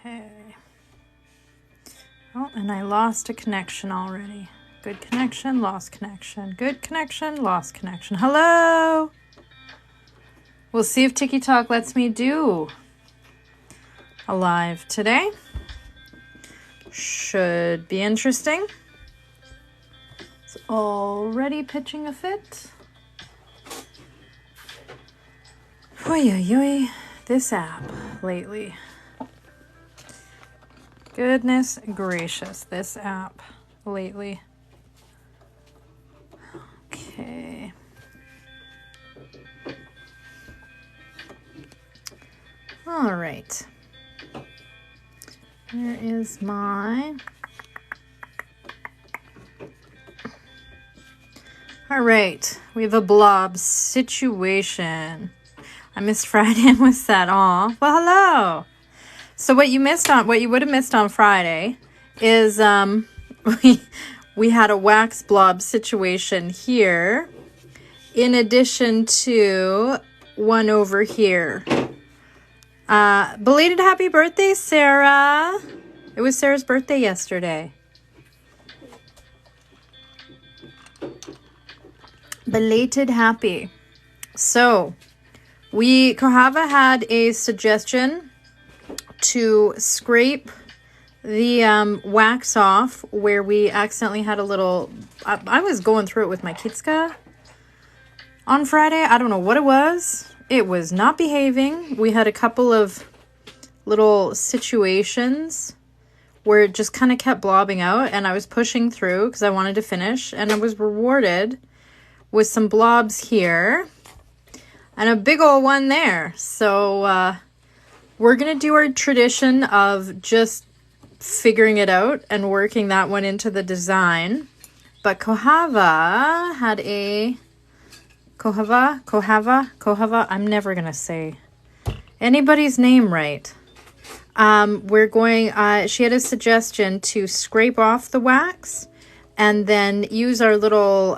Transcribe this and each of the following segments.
Okay. Oh, and I lost a connection already. Good connection, lost connection. Good connection, lost connection. Hello? We'll see if TikTok lets me do a live today. Should be interesting. It's already pitching a fit. Oy, oy, oy. This app lately. Goodness gracious, this app lately. Okay. All right. Here is my... All right. We have a blob situation. I missed Friday and was that all? Well, hello. So what you would have missed on Friday is we had a wax blob situation here in addition to one over here. Belated happy birthday, Sarah. It was Sarah's birthday yesterday. Belated happy. So Kohava had a suggestion to scrape the wax off where we accidentally had a little... I was going through it with my Kitska on Friday. I don't know what it was. It was not behaving. We had a couple of little situations where it just kind of kept blobbing out, and I was pushing through because I wanted to finish, and I was rewarded with some blobs here and a big old one there. So we're going to do our tradition of just figuring it out and working that one into the design. But Kohava had a... Kohava, I'm never going to say anybody's name right. She had a suggestion to scrape off the wax and then use our little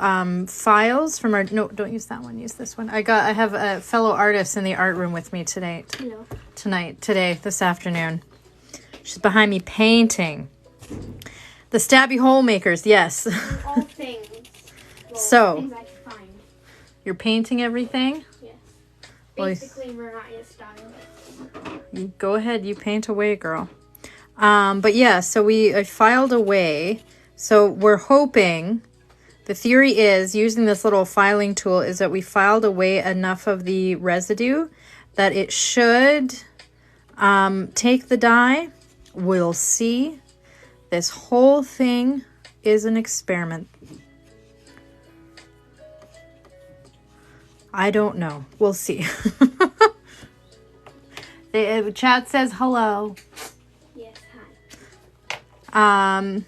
files from our... No, don't use that one. Use this one. I have a fellow artist in the art room with me today. Hello. This afternoon. She's behind me painting. The stabby hole makers, yes. All things. Well, so, things I can find. You're painting everything? Yes. Basically, Mariah style. You go ahead, you paint away, girl. But yeah, so I filed away. So we're hoping, the theory is, using this little filing tool, is that we filed away enough of the residue that it should take the dye. We'll see. This whole thing is an experiment. I don't know. We'll see. The chat says hello. Yes, hi.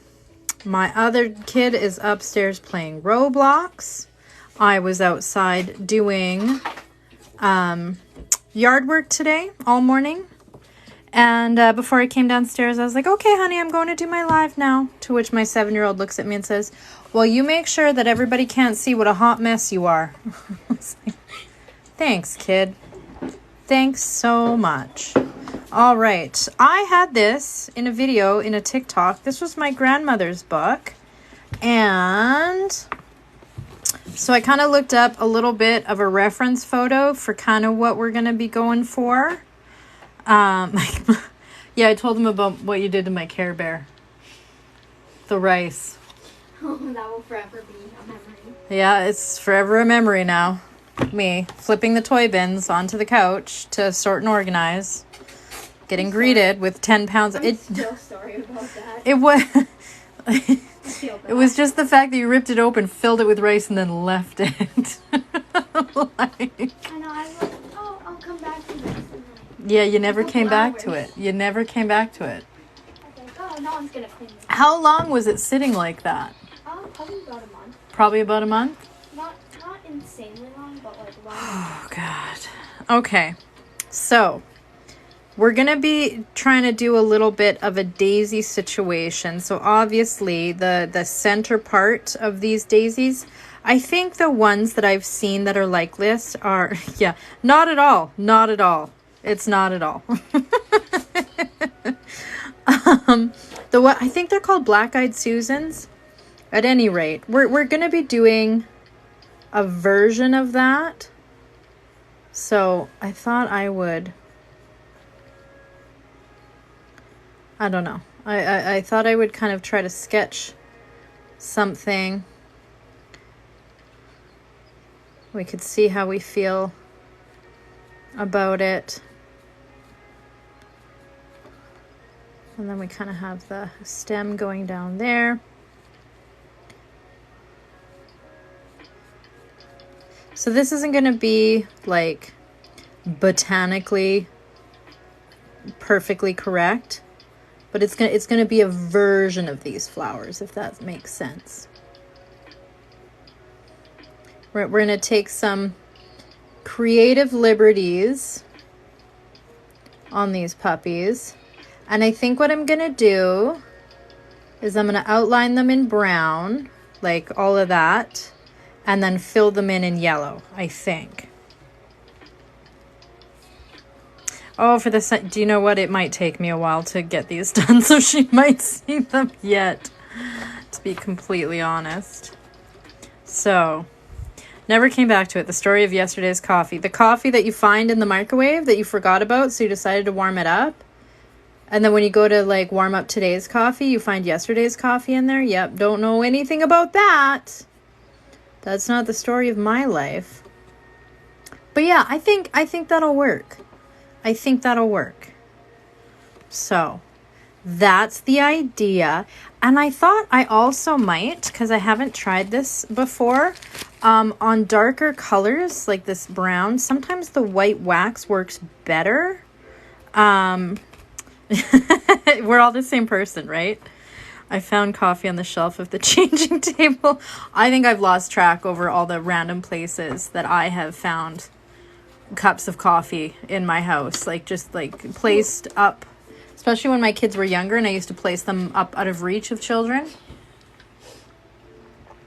My other kid is upstairs playing Roblox. I was outside doing yard work today all morning. And before I came downstairs, I was like, okay, honey, I'm going to do my live now. To which my 7-year-old looks at me and says, well, you make sure that everybody can't see what a hot mess you are. I was like, thanks, kid. Thanks so much. All right. I had this in a video in a TikTok. This was my grandmother's book. And so I kind of looked up a little bit of a reference photo for kind of what we're going to be going for. Yeah, I told him about what you did to my Care Bear. The rice. Oh, that will forever be a memory. Yeah, it's forever a memory now. Me flipping the toy bins onto the couch to sort and organize. Getting greeted with 10 pounds. I'm still sorry about that. It was... I feel bad. It was just the fact that you ripped it open, filled it with rice, and then left it. I know, I was like, oh, I'll come back to this. Yeah, you never came back to it. You never came back to it. I was like, oh, no one's going to clean this. How long was it sitting like that? Probably about a month. Probably about a month? Not insanely long, but like long. Oh, God. Okay. So, we're going to be trying to do a little bit of a daisy situation. So, obviously, the center part of these daisies, I think the ones that I've seen that are like this are, yeah, not at all. Not at all. It's not at all. I think they're called Black-Eyed Susans. At any rate, we're going to be doing a version of that. So I thought I would, I don't know. I thought I would kind of try to sketch something. We could see how we feel about it. And then we kind of have the stem going down there. So this isn't going to be like botanically perfectly correct, but it's going to be a version of these flowers, if that makes sense. We're going to take some creative liberties on these puppies. And I think what I'm going to do is I'm going to outline them in brown, like all of that, and then fill them in yellow, I think. Oh, for this, do you know what? It might take me a while to get these done, so she might see them yet, to be completely honest. So, never came back to it. The story of yesterday's coffee. The coffee that you find in the microwave that you forgot about, so you decided to warm it up. And then when you go to like warm up today's coffee, you find yesterday's coffee in there. Yep, don't know anything about that. That's not the story of my life. But yeah, I think that'll work. I think that'll work. So, that's the idea. And I thought I also might, because I haven't tried this before, on darker colors like this brown, sometimes the white wax works better. We're all the same person, right? I found coffee on the shelf of the changing table. I think I've lost track over all the random places that I have found cups of coffee in my house. Like, just like placed up, especially when my kids were younger and I used to place them up out of reach of children.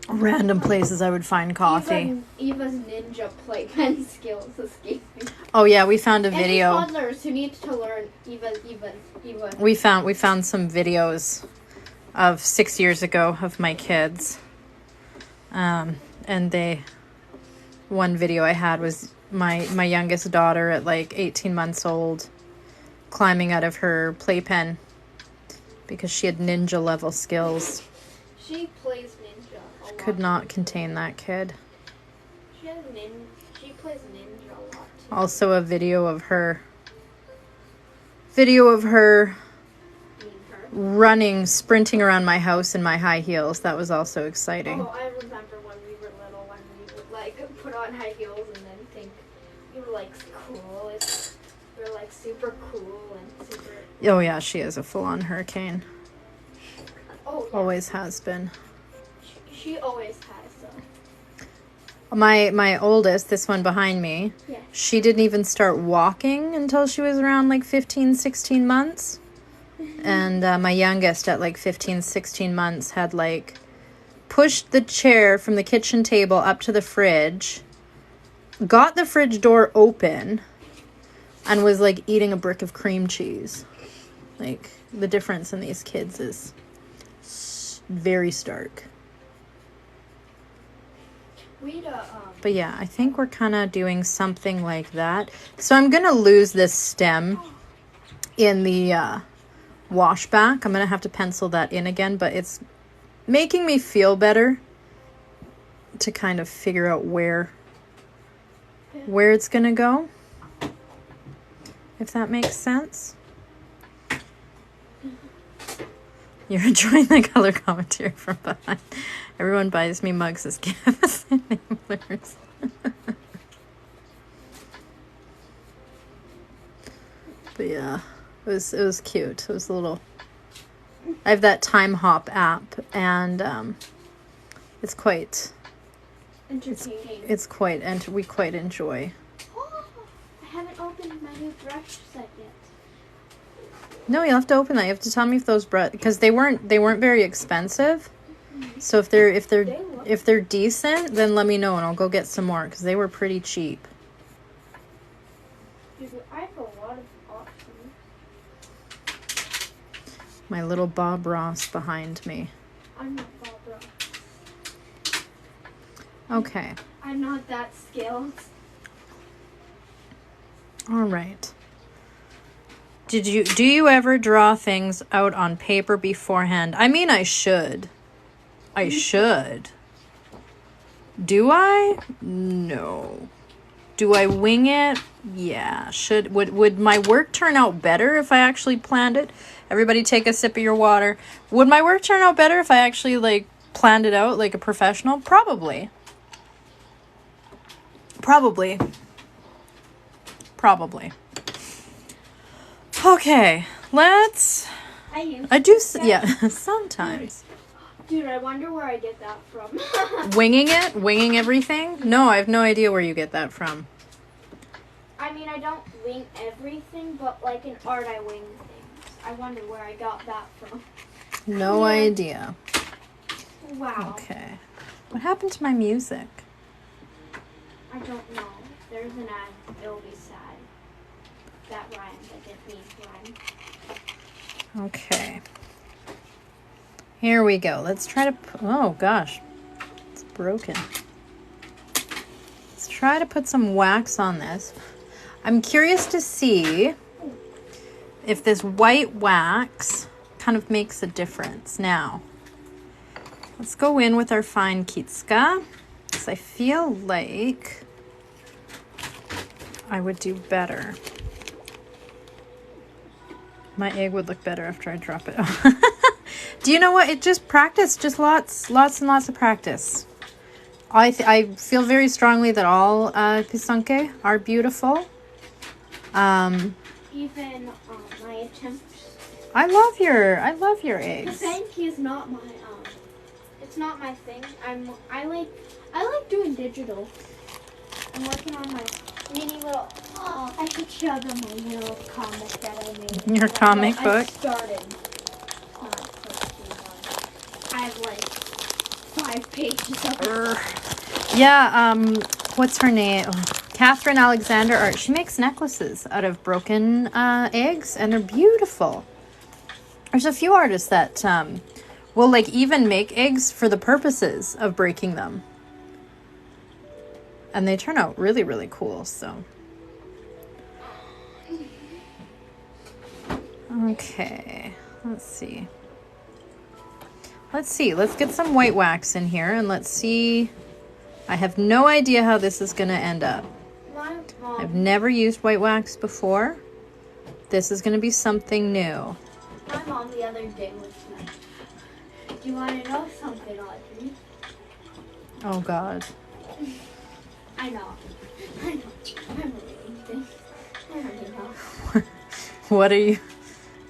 Random places I would find coffee. Eva's ninja playpen skills escape me. Oh yeah, we found a video. Any toddlers who need to learn Eva. We found some videos of 6 years ago of my kids. And one video I had was my youngest daughter at like 18 months old climbing out of her playpen because she had ninja level skills. She plays ninja a lot. Could not contain that kid. She plays ninja a lot too. Also a video of her running, sprinting around my house in my high heels. That was also exciting. Oh, I remember when we were little, when we would like put on high heels and then think we were like cool. We were like super cool and super. Oh yeah, she is a full-on hurricane. Oh, yeah. Always has been. She always has though. My oldest, this one behind me, yeah. She didn't even start walking until she was around like 15, 16 months. And my youngest at like 15, 16 months had like pushed the chair from the kitchen table up to the fridge, got the fridge door open, and was like eating a brick of cream cheese. Like, the difference in these kids is very stark. But yeah, I think we're kind of doing something like that. So I'm going to lose this stem in the washback. I'm going to have to pencil that in again, but it's making me feel better to kind of figure out where it's going to go, if that makes sense. You're enjoying the color commentary from behind. Everyone buys me mugs as gifts and enablers. But yeah, it was cute. It was a little. I have that Time Hop app, and it's quite entertaining. It's quite, and we quite enjoy. Oh, I haven't opened my new brush set yet. No, you'll have to open that. You have to tell me if those because they weren't very expensive. So if they're decent, then let me know and I'll go get some more because they were pretty cheap. Dude, I have a lot of options. my little Bob Ross behind me. I'm not Bob Ross. Okay. I'm not that skilled. All right. Do you ever draw things out on paper beforehand? I mean, I should. I should. Do I? No. Do I wing it? Yeah. Would my work turn out better if I actually planned it? Everybody take a sip of your water. Would my work turn out better if I actually like planned it out like a professional? Probably. Probably. Okay, let's. Yeah, sometimes. Dude, I wonder where I get that from. Winging everything? No, I have no idea where you get that from. I mean, I don't wing everything, but like in art, I wing things. I wonder where I got that from. No idea. Wow. Okay. What happened to my music? I don't know. There's an ad. It'll be sad. That rhymes. I didn't mean to rhyme. Okay. Here we go. Let's try to... Oh, gosh. It's broken. Let's try to put some wax on this. I'm curious to see if this white wax kind of makes a difference. Now, let's go in with our fine Kitska, because I feel like I would do better. My egg would look better after I drop it. Do you know what? It just practice, just lots and lots of practice. I feel very strongly that all pisanke are beautiful. Even my attempts. I love your eggs. Pisanke is not my it's not my thing. I like doing digital. I'm working on my mini little. Oh, I could show them my little comic that I made. Your comic book? I started. I have like 5 pages of it. Yeah, what's her name? Catherine Alexander Art. She makes necklaces out of broken eggs, and they're beautiful. There's a few artists that will like even make eggs for the purposes of breaking them. And they turn out really, really cool, so. Okay, let's see. Let's get some white wax in here and let's see. I have no idea how this is going to end up. I've never used white wax before. This is going to be something new. My mom the other day was like, do you want to know something, Audrey? Oh, God. I know. I'm reading things. I already know.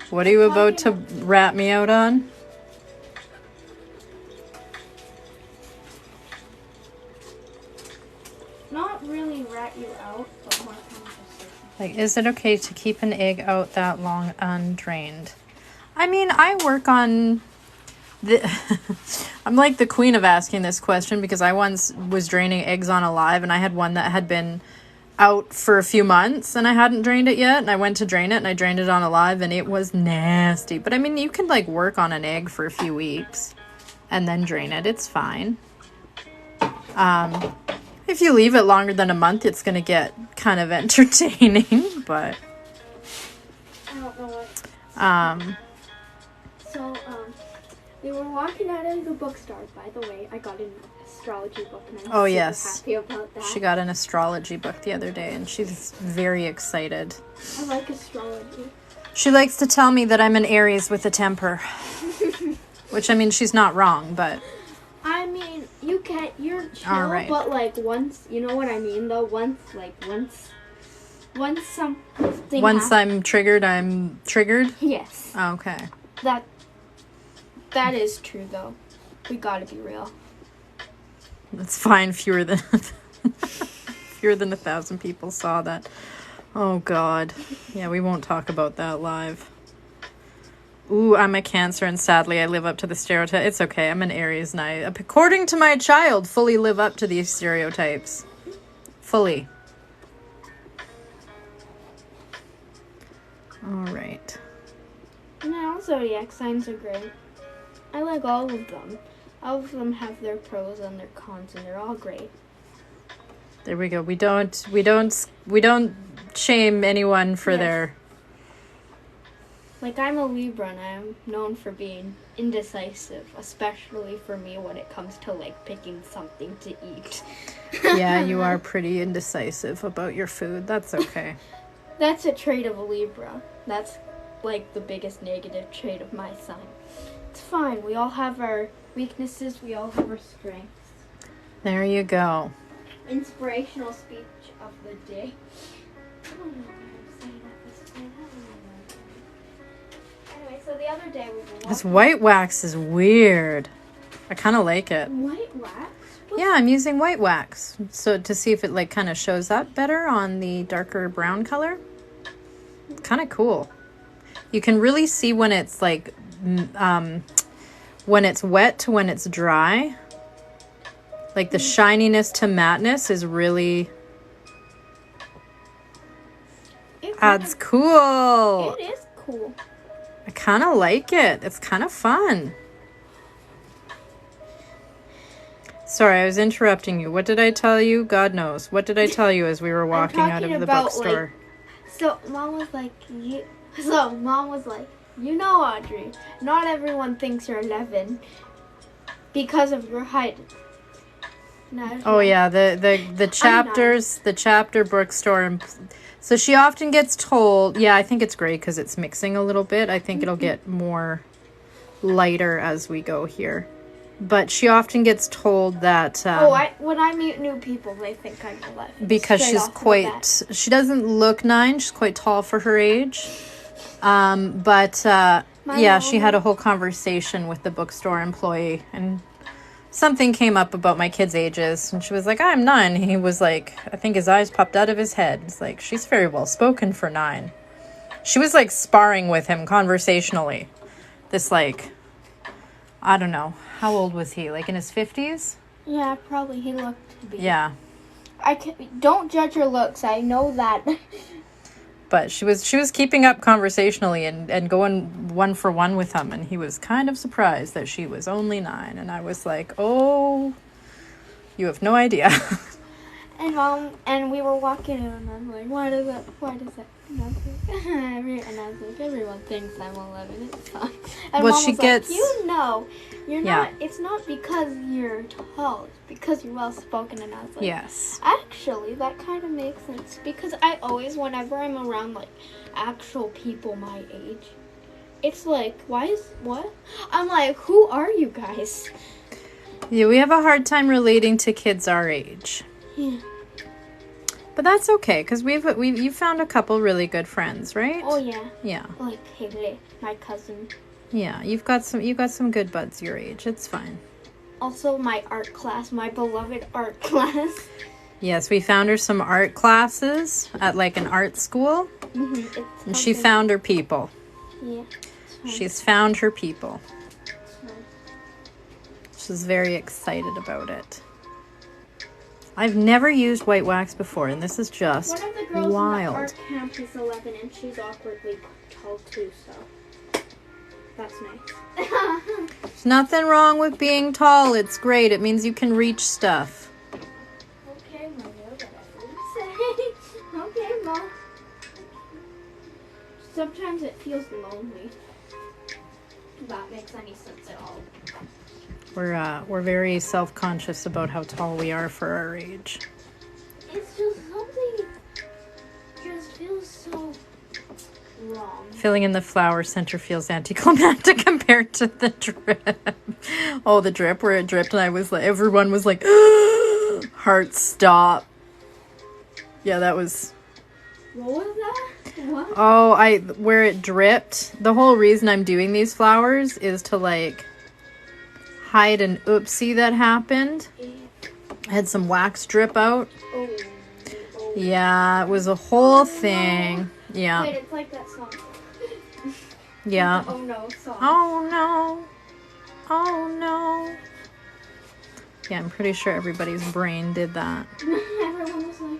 What are you about to rat me out on? Not really rat you out, but more conversation. Like, is it okay to keep an egg out that long undrained? I mean, I work on I'm like the queen of asking this question because I once was draining eggs on alive and I had one that had been out for a few months and I hadn't drained it yet, and I went to drain it and I drained it on alive and it was nasty. But I mean, you can like work on an egg for a few weeks and then drain it. It's fine. If you leave it longer than a month, it's going to get kind of entertaining, but I don't know what. So, we were walking out of the bookstore, by the way. I got an astrology book and I'm super happy about that. She got an astrology book the other day and she's very excited. I like astrology. She likes to tell me that I'm an Aries with a temper. Which, I mean, she's not wrong, but... I mean, you're chill, all right. But like once, you know what I mean though? Once something Once I'm triggered, I'm triggered? Yes. Okay. That is true though. We gotta be real. That's fine. Fewer than 1,000 people saw that. Oh God. Yeah, we won't talk about that live. Ooh, I'm a Cancer and sadly I live up to the stereotype. It's okay. I'm an Aries and I, according to my child, fully live up to these stereotypes. Fully. All right. No, zodiac signs are great. I like all of them. All of them have their pros and their cons, and they're all great. There we go. We don't shame anyone for Yes. their. Like, I'm a Libra, and I'm known for being indecisive, especially for me when it comes to, like, picking something to eat. Yeah, you are pretty indecisive about your food. That's okay. That's a trait of a Libra. That's, like, the biggest negative trait of my sign. It's fine. We all have our weaknesses. We all have our strengths. There you go. Inspirational speech of the day. I don't know what I'm saying at this point. I don't know. Anyway, so the other day we were walking. This white wax is weird. I kind of like it. White wax? Yeah, I'm using white wax so to see if it like kind of shows up better on the darker brown color. Kind of cool. You can really see when it's like when it's wet to when it's dry. Like the shininess to matteness is really adds cool. It is cool. I kind of like it. It's kind of fun. Sorry, I was interrupting you. What did I tell you? God knows. What did I tell you as we were walking out of the bookstore? So Mom was like, you know, Audrey, not everyone thinks you're 11 because of your height. No, Oh yeah, the chapters, the chapter bookstore. So she often gets told, yeah, I think it's great because it's mixing a little bit. I think it'll get more lighter as we go here. But she often gets told that when I meet new people, they think I'm 11. because she doesn't look 9. She's quite tall for her age. Yeah, she had a whole conversation with the bookstore employee, and something came up about my kids' ages, and she was like, I'm 9. He was like, I think his eyes popped out of his head. It's like, she's very well spoken for 9. She was like sparring with him conversationally. This like, I don't know. How old was he? Like in his 50s? Yeah, probably. He looked to be. Yeah. Don't judge your looks. I know that. But she was keeping up conversationally and going one for one with him, and he was kind of surprised that she was only 9, and I was like, oh, you have no idea. And Mom, and we were walking and I'm like, why does that? And I was like, everyone thinks I'm 11. It's fine. And Well, Mom she was gets- like, you're Yeah. not. It's not because you're tall. It's because you're well spoken. And I was like, Yes. actually, that kind of makes sense because I always, whenever I'm around like actual people my age, it's like, what? I'm like, who are you guys? Yeah, we have a hard time relating to kids our age. Yeah. But that's okay, because you found a couple really good friends, right? Oh yeah. Yeah. Like Haley, my cousin. Yeah, you got some good buds your age. It's fine. Also my art class, my beloved art class. Yes, we found her some art classes at like an art school, Mm-hmm. and she found her people. Yeah. She's found her people. She's very excited about it. I've never used white wax before, and this is just One of the girls wild. in the art camp is 11, and she's awkwardly tall too, so that's nice. There's nothing wrong with being tall. It's great. It means you can reach stuff. Okay, Mother, whatever you say. Okay, Mom. Sometimes it feels lonely. If that makes any sense at all. We're very self-conscious about how tall we are for our age. It's just something just feels so wrong. Filling in the flower center feels anticlimactic compared to the drip. Oh, the drip where it dripped, and I was like, everyone was like, heart stop. Yeah, that was. What was that? What? Oh, where it dripped. The whole reason I'm doing these flowers is to like hide an oopsie that happened. I had some wax drip out. Oh. Yeah, it was a whole thing. Yeah. Wait, it's like that song. Yeah. Oh no song. Oh no. Oh no. Yeah, I'm pretty sure everybody's brain did that. Everyone was like,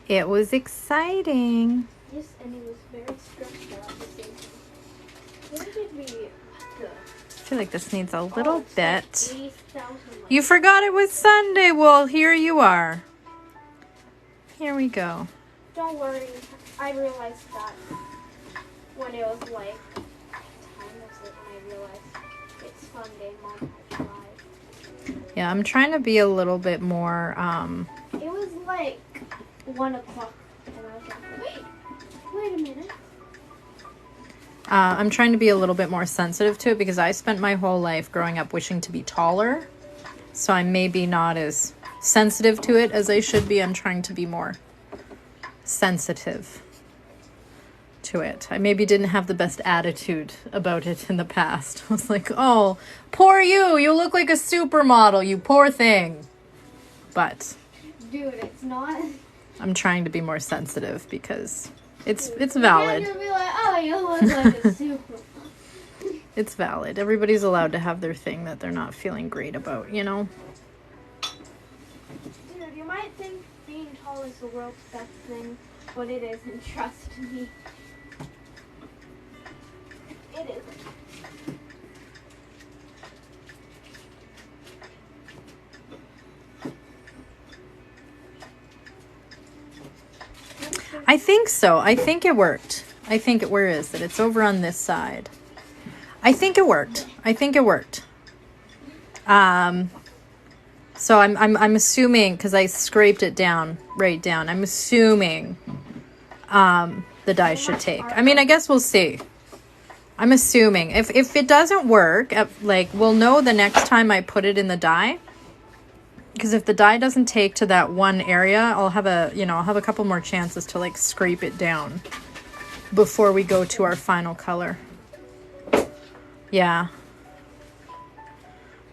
It was exciting. Yes, and it was very stressful at the same time. Where did we the I feel like this needs a little it's like bit. 80,000, You forgot it was Sunday. Well, here you are. Here we go. Don't worry. I realized that when it was like, what time was it when I realized it's Sunday, Mom had live. Yeah, I'm trying to be a little bit more, It was like 1 o'clock, and I was like, wait a minute. I'm trying to be a little bit more sensitive to it because I spent my whole life growing up wishing to be taller. So I'm maybe not as sensitive to it as I should be. I'm trying to be more sensitive to it. I maybe didn't have the best attitude about it in the past. I was like, oh, poor you. You look like a supermodel, you poor thing. But Dude, it's not. I'm trying to be more sensitive because it's valid. You can't just be like, oh, you look like a super. It's valid. Everybody's allowed to have their thing that they're not feeling great about, you know? Dude, you might think being tall is the world's best thing, but it isn't. Trust me. It isn't. I think so. I think it worked. Where is it? It's over on this side. I think it worked. So I'm assuming, because I scraped it down, right down. I'm assuming the dye should take. I mean, I guess we'll see. I'm assuming. If it doesn't work, like, we'll know the next time I put it in the dye. Because if the dye doesn't take to that one area, I'll have a couple more chances to, like, scrape it down before we go to our final color. Yeah.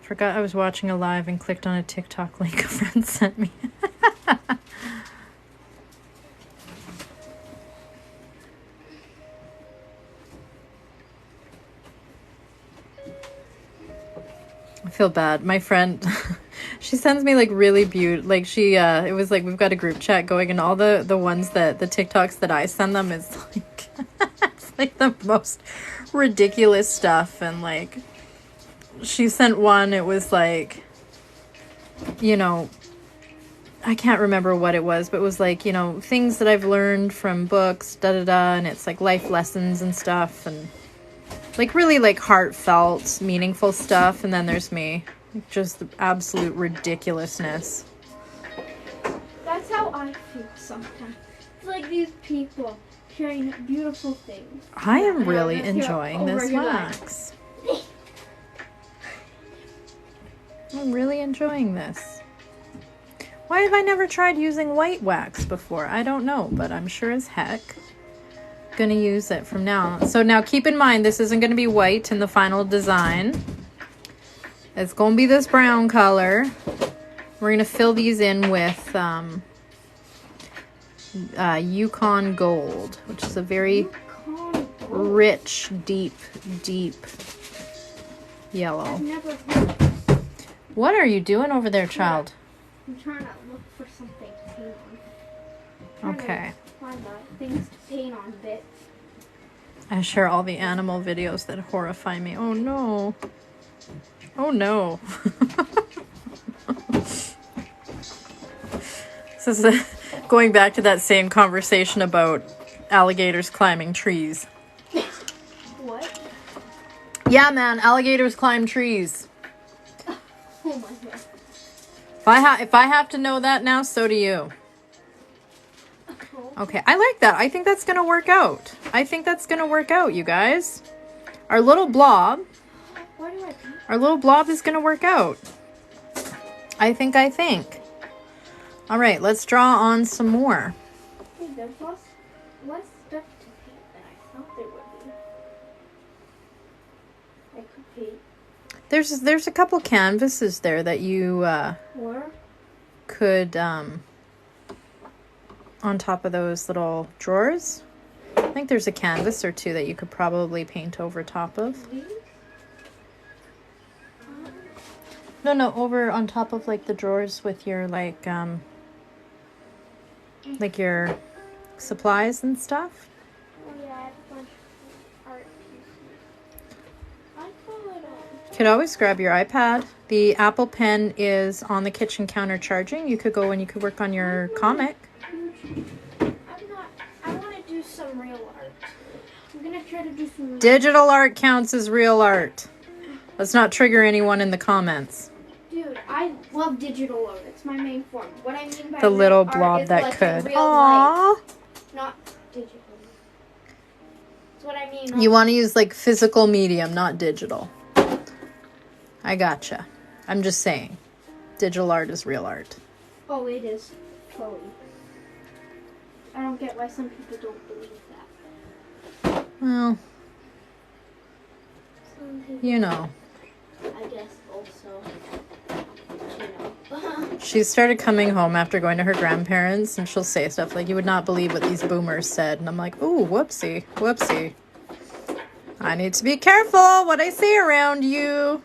Forgot I was watching a live and clicked on a TikTok link a friend sent me. I feel bad. My friend, she sends me like really beautiful, like it was like we've got a group chat going and all the ones the TikToks that I send them is like, it's like the most ridiculous stuff. And like, she sent one, it was like, I can't remember what it was, but it was like, things that I've learned from books, and it's like life lessons and stuff, and like really like heartfelt, meaningful stuff. And then there's me, just the absolute ridiculousness. That's how I feel sometimes. It's like these people sharing beautiful things. I am really enjoying this wax. I'm really enjoying this. Why have I never tried using white wax before? I don't know, but I'm sure as heck gonna use it from now on. So now keep in mind, this isn't gonna be white in the final design. It's gonna be this brown color. We're gonna fill these in with Yukon Gold, which is a very rich, deep yellow. I've never heard of it. What are you doing over there, child? I'm trying to look for something to paint on. Okay. Find things to paint on bits. I share all the animal videos that horrify me. Oh no. Oh no. This is going back to that same conversation about alligators climbing trees. What? Yeah, man, alligators climb trees. Oh my god. If I have to know that now, so do you. Okay, I like that. I think that's gonna work out. You guys. Our little blob. Why do I paint? Our little blob is gonna work out. I think. All right, let's draw on some more. Hey, there's less stuff to paint than I thought there would be. I could paint. There's a couple canvases there that you Or? could on top of those little drawers. I think there's a canvas or two that you could probably paint over top of. These? No, over on top of like the drawers with your like your supplies and stuff. Oh yeah, I have a bunch of art pieces. I call it You could always grab your iPad. The Apple Pen is on the kitchen counter charging. You could go and you could work on your comic. I want to do some real art. I'm gonna try to do some. Digital art counts as real art. Let's not trigger anyone in the comments. Dude, I love digital art. It's my main form. What I mean by The real little art blob is that like could. in real Aww. life, not digital. That's what I mean. You want to use like physical medium, not digital. I gotcha. I'm just saying. Digital art is real art. Oh, it is. Totally. I don't get why some people don't believe that. Well, Some people, you know. I guess also, you know. She started coming home after going to her grandparents, and she'll say stuff like, "You would not believe what these boomers said." And I'm like, "Ooh, whoopsie, whoopsie. I need to be careful what I say around you."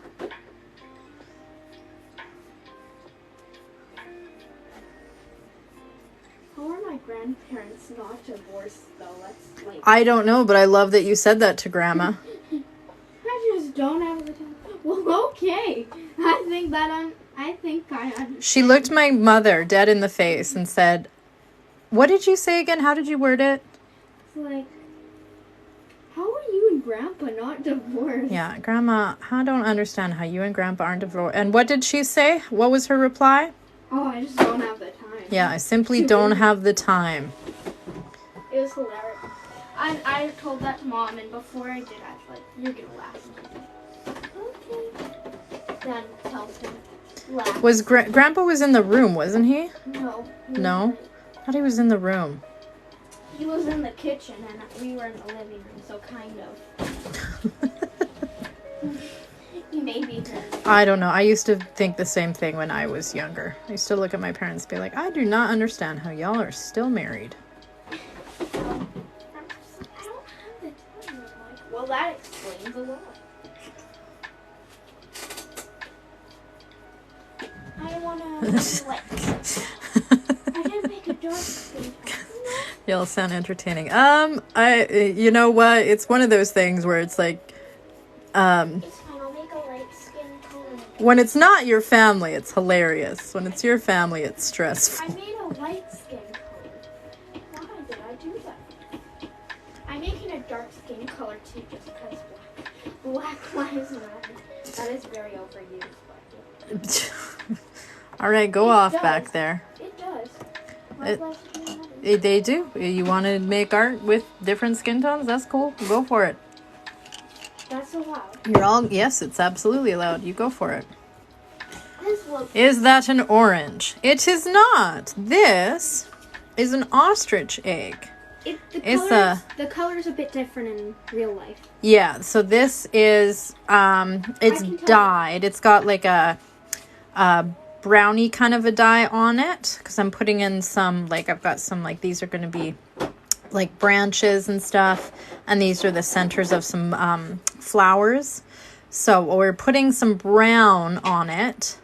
How are my grandparents not divorced though? That's like I don't know, but I love that you said that to Grandma. I just don't have the time. Well, okay. I think I understand. She looked my mother dead in the face and said, "What did you say again? How did you word it?" It's like, how are you and Grandpa not divorced? Yeah, Grandma, I don't understand how you and Grandpa aren't divorced. And what did she say? What was her reply? Oh, I just don't have the time. Yeah, I simply don't have the time. It was hilarious. I told that to Mom, and before I did, I was like, "You're gonna laugh." Okay. Then tells him, laugh. Was Grandpa was in the room, wasn't he? No. No? I thought he was in the room. He was in the kitchen, and we were in the living room, so kind of. Maybe. I don't know. I used to think the same thing when I was younger. I used to look at my parents and be like, "I do not understand how y'all are still married." I don't have the time. Like, well, that explains a lot. I wanna like. I didn't make a dark skin. Y'all sound entertaining. You know what? It's one of those things where it's like, It's fine. I'll make a light skin tone. when it's not your family, it's hilarious. When it's your family, it's stressful. I made a light skin color. Why did I do that? I'm making a dark skin color too, just because Black Lives Matter. That is very overused, but All right, go It off does. back there. it does. It- Black Lives Matter. They do. You want to make art with different skin tones? That's cool. Go for it. That's allowed. You're all, yes, it's absolutely allowed. You go for it. This looks. Is that an orange? It is not. This is an ostrich egg. It's The color's a bit different in real life. Yeah, so this is, it's can tell. dyed. It's got like a brownie kind of a dye on it. Because I'm putting in some, like, I've got some, like, these are going to be like branches and stuff. And these are the centers of some flowers. So we're putting some brown on it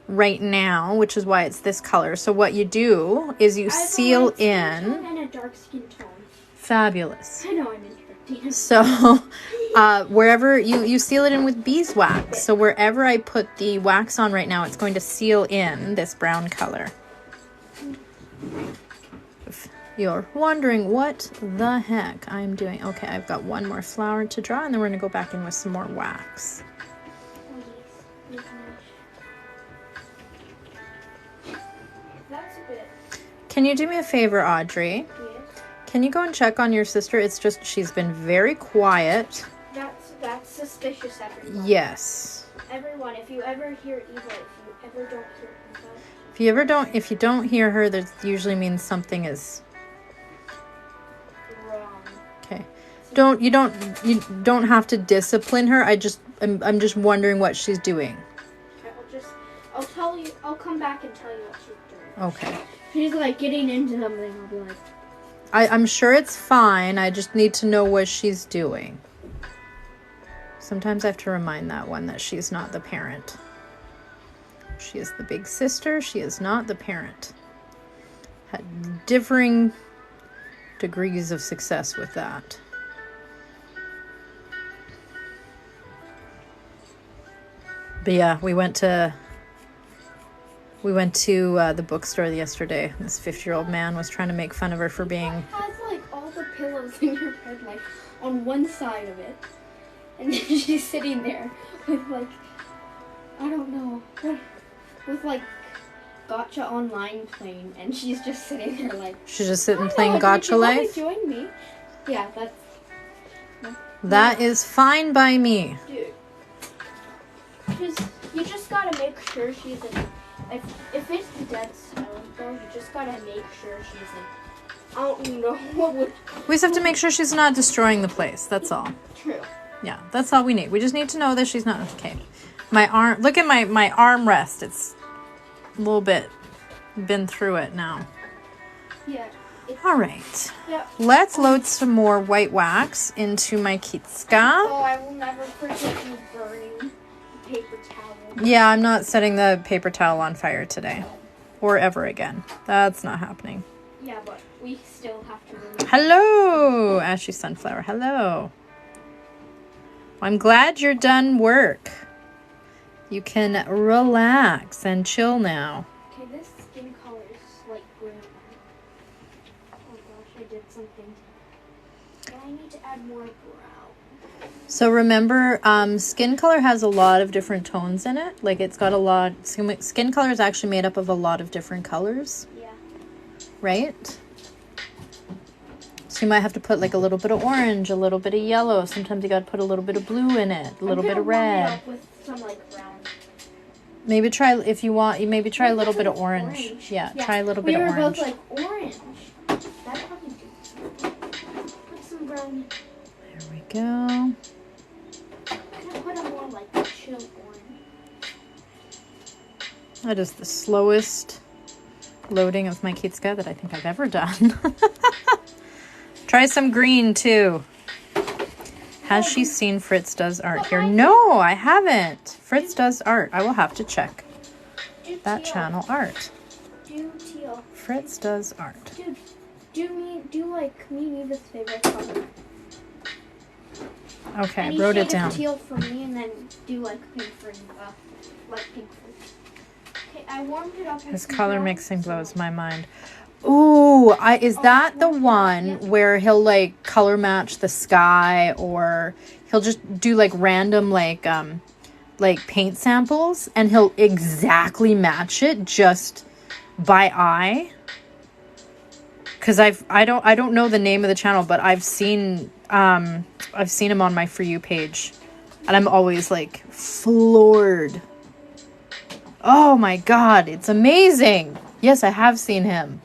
right now, which is why it's this color. So what you do is you seal in. And a dark skin tone. Fabulous. I know I'm interrupting. So wherever you seal it in with beeswax. So wherever I put the wax on right now, it's going to seal in this brown color. If you're wondering what the heck I'm doing. Okay, I've got one more flower to draw, and then we're going to go back in with some more wax. That's a bit. Can you do me a favor, Audrey? Yes. Can you go and check on your sister? It's just she's been very quiet. That's suspicious, everyone. Yes. Everyone, if you ever hear Eva, if you ever don't hear Eva, If you don't hear her, that usually means something is wrong. okay. You don't have to discipline her. I'm just wondering what she's doing. Okay, I'll come back and tell you what she's doing. Okay. She's like getting into something, I'll be like, I'm sure it's fine. I just need to know what she's doing. Sometimes I have to remind that one that she's not the parent. She is the big sister. She is not the parent. Had differing degrees of success with that. But yeah, we went to the bookstore yesterday. This 50-year-old man was trying to make fun of her for being... It has like all the pillows in your bed, like on one side of it, and then she's sitting there with like, I don't know, with like Gotcha Online playing, and she's just sitting there like... She's just sitting playing Gotcha Life? Join me. Yeah, that's... That is fine by me. Dude. You just gotta make sure she's in... If it's dead silent though, you just gotta make sure she's in... I don't know what would... We just have to make sure she's not destroying the place. That's all. True. Yeah, that's all we need. We just need to know that she's not... Okay. My arm... Look at my arm rest. It's a little bit... Been through it now. Yeah. All right. Yeah. Let's load some more white wax into my kitska. Oh, I will never forget you burning the paper towel. Yeah, I'm not setting the paper towel on fire today. Or ever again. That's not happening. Yeah, but we still have to remember. Hello, Ashy Sunflower. Hello. I'm glad you're done work. You can relax and chill now. Okay, this skin color is like green. Oh gosh, I did something. But I need to add more brown. So remember, skin color has a lot of different tones in it. Like it's got a lot... Skin color is actually made up of a lot of different colors. Yeah. Right? So you might have to put like a little bit of orange, a little bit of yellow. Sometimes you got to put a little bit of blue in it, a little bit of red. Warm it up with some like brown. Maybe try, if you want, you maybe try a little bit of orange. Yeah, try a little bit of orange. We were both like orange. That probably do. Put some brown. There we go. I'm gonna put a more like chill orange. That is the slowest loading of my kitska that I think I've ever done. Try some green too. Has she seen Fritz Does Art here? No, I haven't. Fritz Does Art. I will have to check that channel art. Do teal. Fritz Does Art. Do like me Neva's favorite color. Okay, I Any wrote shade it down. Of teal for me, and then do like pink for Neva. Like pink for... Okay, I warmed it up. His color mixing blows my mind. Ooh, is that the one where he'll like color match the sky, or he'll just do like random like paint samples and he'll exactly match it just by eye? Cuz I don't know the name of the channel, but I've seen him on my For You page and I'm always like floored. Oh my god, it's amazing. Yes, I have seen him.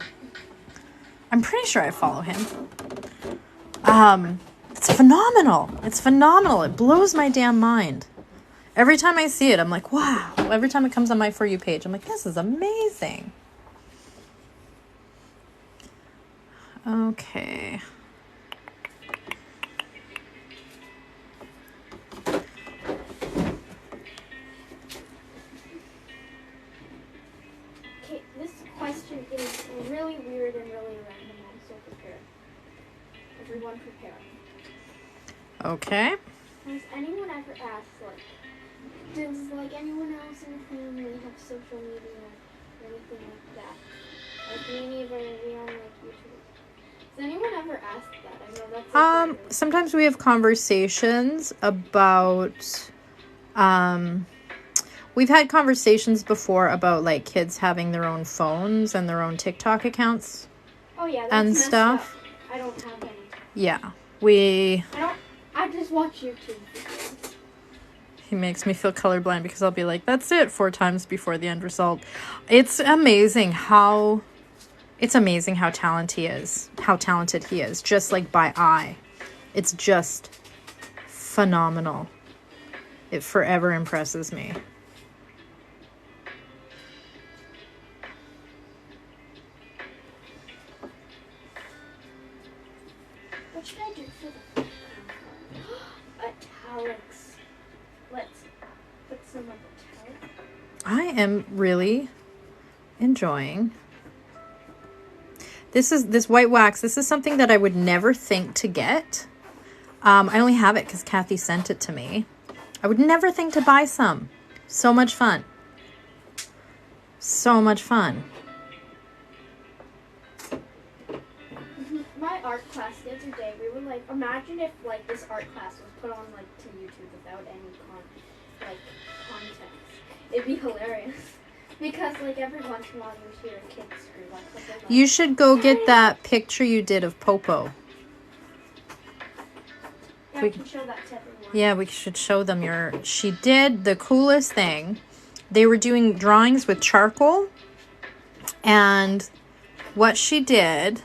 I'm pretty sure I follow him. It's phenomenal. It's phenomenal. It blows my damn mind. Every time I see it, I'm like, wow. Every time it comes on my For You page, I'm like, this is amazing. Okay. Okay, this question is really weird and really random, so prepare. Everyone prepare. Okay. Has anyone ever asked, like, does, like, anyone else in the family have social media or anything like that? Like, me neither, we don't like YouTube. Has anyone ever asked that? I know that's like, weird. Sometimes we have conversations about, we've had conversations before about, like, kids having their own phones and their own TikTok accounts. Oh, yeah, that's and messed stuff. Up. I don't have any. Yeah, I just watch YouTube videos. He makes me feel colorblind because I'll be like, that's it 4 times before the end result. It's amazing how talented he is, just like by eye. It's just phenomenal. It forever impresses me. What should I do for the italics? Let's put some of italics. I am really enjoying this white wax. This is something that I would never think to get. I only have it because Kathy sent it to me. I would never think to buy some. So much fun. So much fun. My art class the other day, we were like, imagine if like this art class was put on like to YouTube without any context. It'd be hilarious. Because like every once in a while you hear a kid scream like something like, You should go get that picture you did of Popo. yeah, we can show that to everyone. Yeah, we should show them she did the coolest thing. They were doing drawings with charcoal, and what she did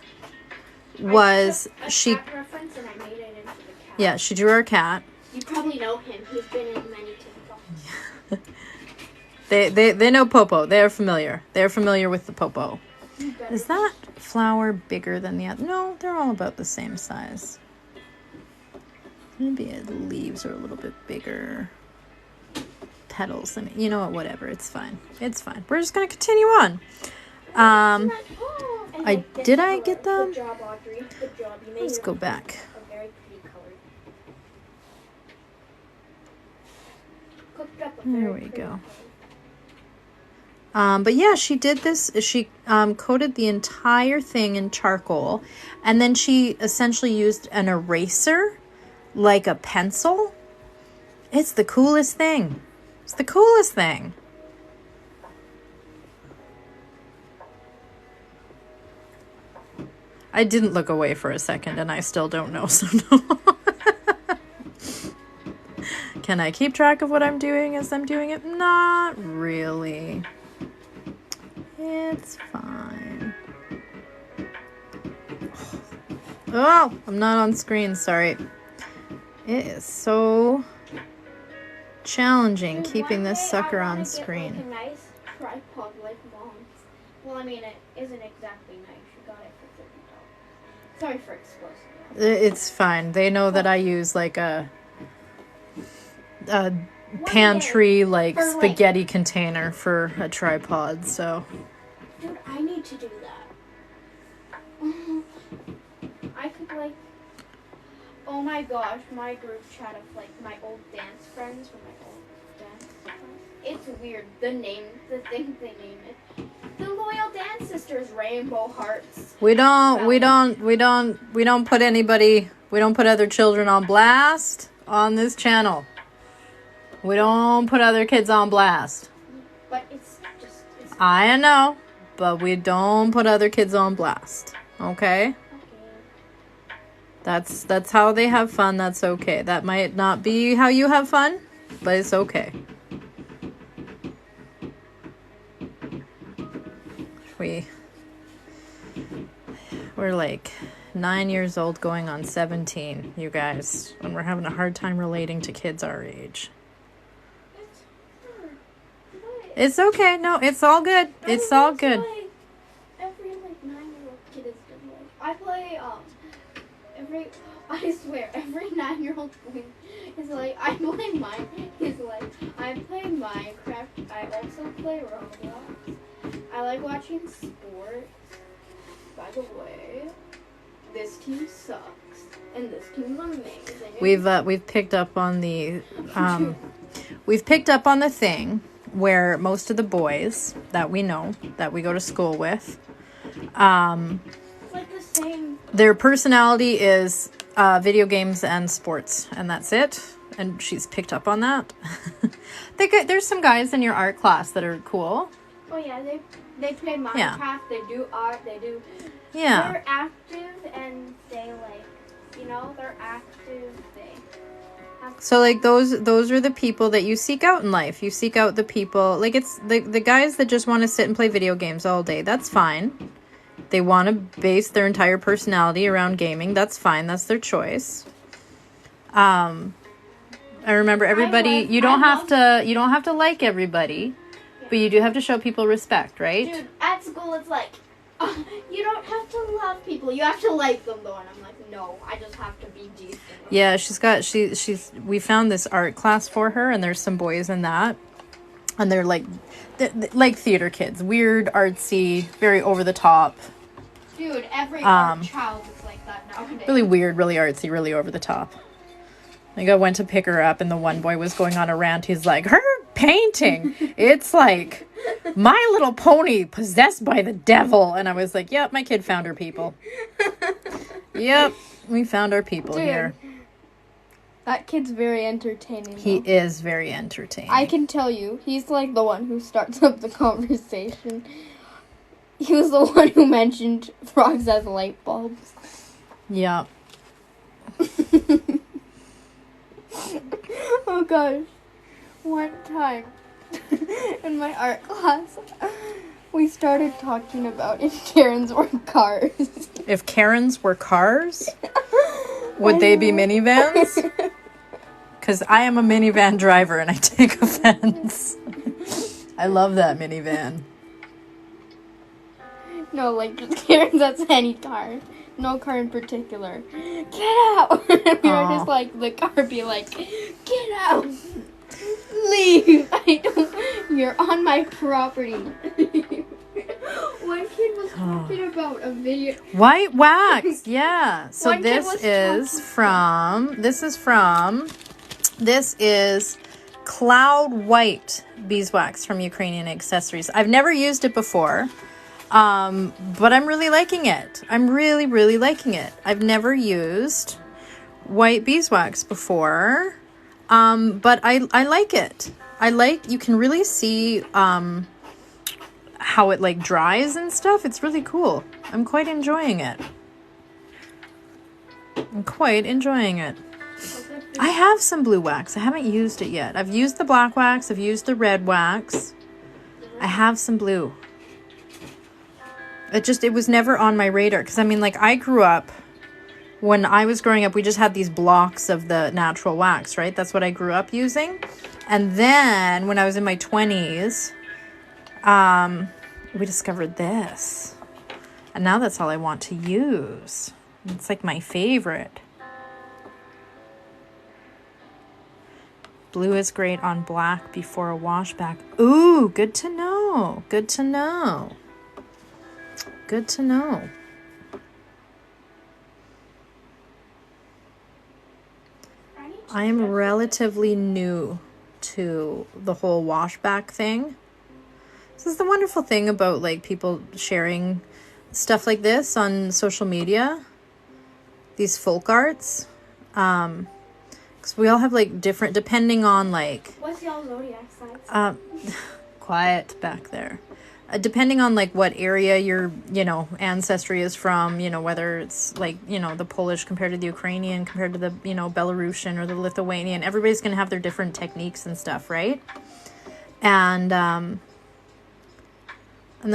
was I took a cat reference and I made it into the cat. Yeah, she drew our cat. You probably know him. He's been in many TikToks. They know Popo. They're familiar. They're familiar with the Popo. Is that flower bigger than the other? No, they're all about the same size. Maybe the leaves are a little bit bigger. Petals. I mean, you know what? Whatever. It's fine. It's fine. We're just gonna continue on. Did I get them? Good job, Audrey. Good job. You made Let's go back. A very pretty color. Cooked up a There very we pretty go. color. But yeah, she did this. She coated the entire thing in charcoal, and then she essentially used an eraser, like a pencil. It's the coolest thing. It's the coolest thing. I didn't look away for a second, and I still don't know, so no. Can I keep track of what I'm doing as I'm doing it? Not really. It's fine. Oh, I'm not on screen, sorry. It is so challenging keeping this sucker on screen. Get, like, a nice tripod like Mom's. Well, I mean, it isn't exactly nice. You got it for $30. Sorry for explosive. It's fine. They know that I use like a pantry like spaghetti container for a tripod, so. Dude, I need to do that. I could like. Oh my gosh, my group chat of like my old dance friends from my old dance class. It's weird. The thing they name it. The Loyal Dance Sisters Rainbow Hearts. We don't put other children on blast on this channel. We don't put other kids on blast. But it's just I know, but we don't put other kids on blast. Okay? That's how they have fun. That's okay. That might not be how you have fun, but it's okay. We're like 9 years old going on 17, you guys, and we're having a hard time relating to kids our age. It's okay. No, it's all good. It's all good. Every like 9-year-old kid is good. Like I play I swear every 9-year-old boy is like I play Minecraft. I also play Roblox. I like watching sports. By the way, this team sucks and this team's amazing. We've picked up on the thing where most of the boys that we know, that we go to school with, it's like the same. Their personality is video games and sports, and that's it. And she's picked up on that. There's some guys in your art class that are cool. Oh yeah, they play Minecraft. Yeah. They do art. They do. Yeah. They're active and they like, they're active. So like those are the people that you seek out in life. You seek out the people, like it's the guys that just want to sit and play video games all day. That's fine. They want to base their entire personality around gaming. That's fine. That's their choice. I remember everybody. You don't have to like everybody, but you do have to show people respect, right? Dude, at school it's like, you don't have to love people. You have to like them though, and I'm like, no, I just have to be decent. Yeah, we found this art class for her, and there's some boys in that, and they're like theater kids, weird, artsy, very over the top. Dude, every art child is like that nowadays. Really weird, really artsy, really over the top. Like I went to pick her up and the one boy was going on a rant. He's like, her painting, it's like My Little Pony possessed by the devil. And I was like, yep, my kid found her people. Yep, we found our people. Dude, here. That kid's very entertaining. He is very entertaining. I can tell you, he's like the one who starts up the conversation. He was the one who mentioned frogs as light bulbs. Yeah. Oh gosh. One time in my art class, we started talking about if Karens were cars. If Karens were cars? Would they be minivans? Because I am a minivan driver and I take offense. I love that minivan. No, like just Karens, that's any car. No car in particular. Get out! We were just like, the car be like, get out! Leave! You're on my property. One kid was talking about a video. White wax, yeah. So this is Cloud White beeswax from Ukrainian Accessories. I've never used it before. But I'm really liking it. I'm really, really liking it. I've never used white beeswax before. But I like it. You can really see, how it like dries and stuff. It's really cool. I'm quite enjoying it. I have some blue wax. I haven't used it yet. I've used the black wax. I've used the red wax. I have some blue. It was never on my radar. Because, I mean, like, I grew up, when I was growing up, we just had these blocks of the natural wax, right? That's what I grew up using. And then, when I was in my 20s, we discovered this. And now that's all I want to use. It's, like, my favorite. Blue is great on black before a wash back. Ooh, good to know. Good to know. Good to know. I am relatively new to the whole wash back thing. This is the wonderful thing about like people sharing stuff like this on social media. These folk arts. Because we all have like different, depending on like... What's y'all zodiac signs? Quiet back there. Depending on like what area your, ancestry is from, whether it's like, the Polish compared to the Ukrainian, compared to the, Belarusian or the Lithuanian, everybody's going to have their different techniques and stuff, right? And then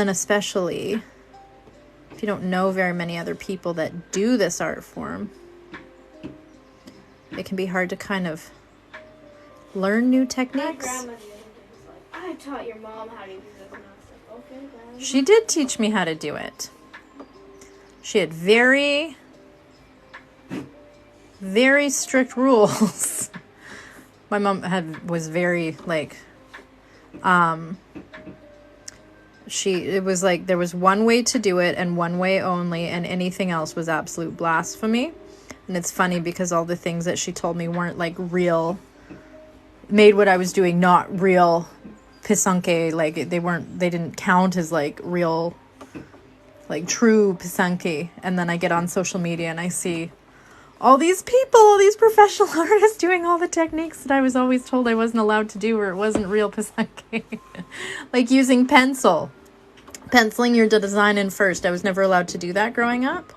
especially if you don't know very many other people that do this art form, it can be hard to kind of learn new techniques. My grandma did things like, I taught your mom how to use this. Okay, she did teach me how to do it. She had very, very strict rules. My mom was very like, it was like there was one way to do it and one way only, and anything else was absolute blasphemy. And it's funny because all the things that she told me weren't like real, made what I was doing not real pisanke, like they didn't count as like real, like true pisanke. And then I get on social media and I see all these people, all these professional artists doing all the techniques that I was always told I wasn't allowed to do, or it wasn't real pisanke. Like using penciling your design in first. I was never allowed to do that growing up.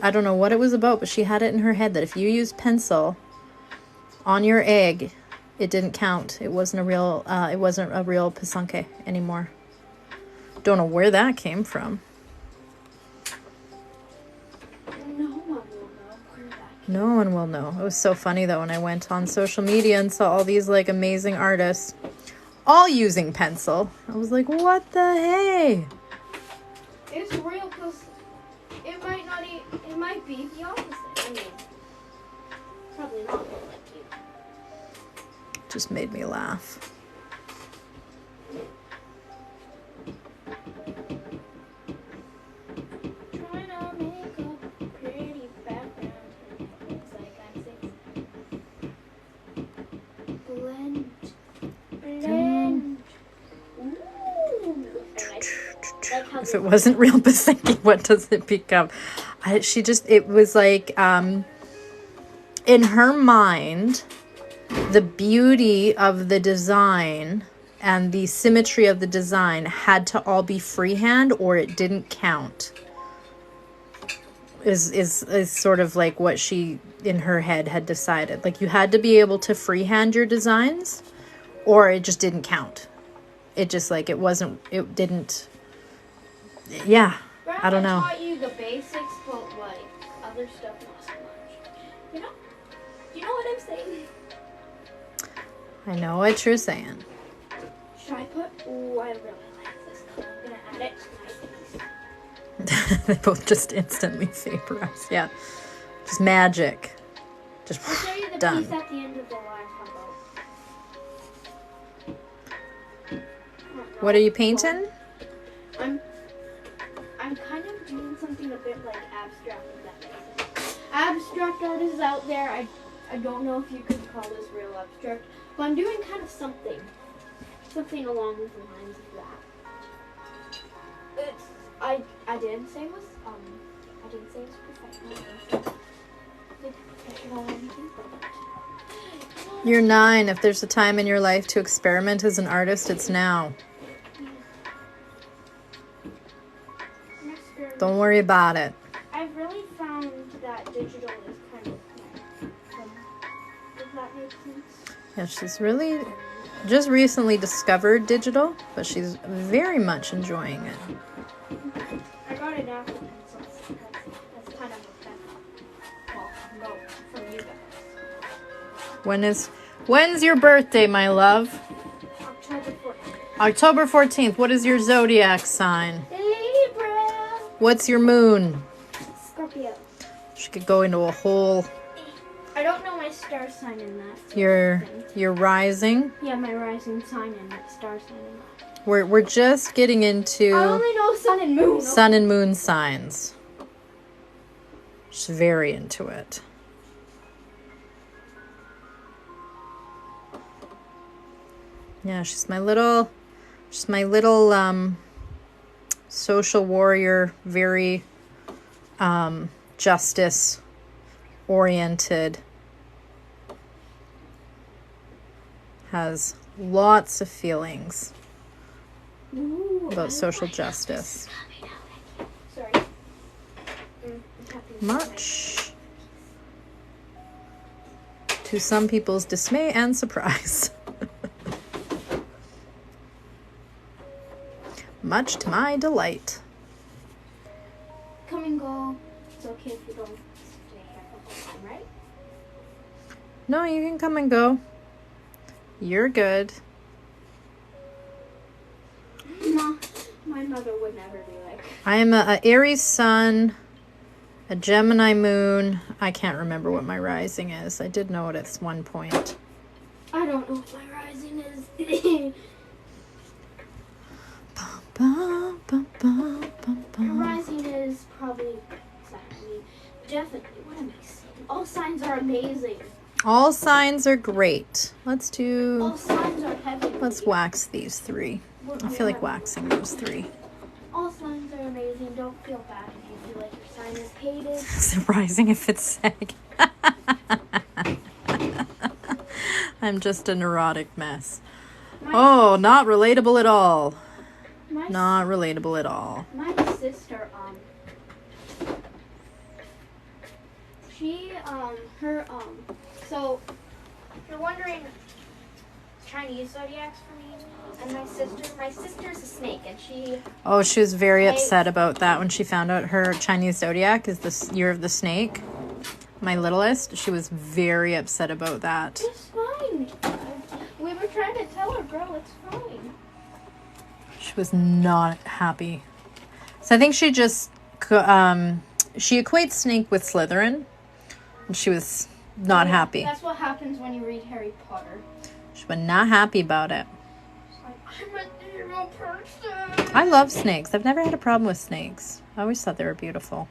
I don't know what it was about, but she had it in her head that if you used pencil on your egg, it didn't count. It wasn't a real pisanke anymore. Don't know where that came from. No one will know. It was so funny though when I went on social media and saw all these like amazing artists all using pencil. I was like, what the hey? It's real because it might not. It might be the opposite. I mean, probably not. Just made me laugh. Like how If it wasn't real Baseki, what does it become? It was like, in her mind, the beauty of the design and the symmetry of the design had to all be freehand or it didn't count. Is sort of like what she, in her head, had decided. Like, you had to be able to freehand your designs or it just didn't count. It just, like, it didn't, yeah, I don't know. I taught you the basics, but, like, other stuff not so much. You know? You know what I'm saying? I know what you're saying. Should I put... Ooh, I really like this color. I'm going to add it to my piece. They both just instantly vaporize. Yeah. Just magic. Just I'll show you the done. piece at the end of the live. How about? What are you painting? I'm kind of doing something a bit like abstract. If that makes sense. Abstract artists out there, I don't know if you could call this real abstract, but I'm doing kind of something along the lines of that. I didn't say it was professional. Professional or anything. You're 9. If there's a time in your life to experiment as an artist, it's now. Don't worry about it. I've really found that digital is kind of fun. Does that make sense? Yeah, she's really just recently discovered digital, but she's very much enjoying it. I got it after pencils because that's kind of a note from you guys. When's your birthday, my love? October 14th. October 14th. What is your zodiac sign? Libra. What's your moon? Scorpio. She could go into a whole... I don't know my star sign in that. Your rising. Yeah, my rising sign and star sign in that. We're just getting into I only know sun and moon. sun and moon signs. She's very into it. Yeah, she's my little social warrior, very justice oriented. Has lots of feelings about social justice. Sorry. Much to some people's dismay and surprise. Much to my delight. Come and go. It's okay if you don't stay here the whole time, right? No, you can come and go. You're good. My mother would never be like... I am a Aries sun, a Gemini moon. I can't remember what my rising is. I did know it at one point. I don't know what my rising is. Your rising is probably exactly... Definitely. What am I saying? All signs are amazing. All signs are great. Let's do... All signs are heavy. Let's wax these 3. I feel like waxing those 3. All signs are amazing. Don't feel bad if you feel like your sign is hated. Is it rising if it's sag? I'm just a neurotic mess. Oh, not relatable at all. Not relatable at all. My sister, so, if you're wondering, Chinese zodiacs for me, and my sister's a snake, and she... Oh, she was very upset about that when she found out her Chinese zodiac is the year of the snake. My littlest, she was very upset about that. It's fine. We were trying to tell her, girl, it's fine. She was not happy. So I think she just, she equates snake with Slytherin, and she was not happy. That's what happens when you read Harry Potter. She was not happy about it. She's like, I'm an evil person. I love snakes. I've never had a problem with snakes. I always thought they were beautiful.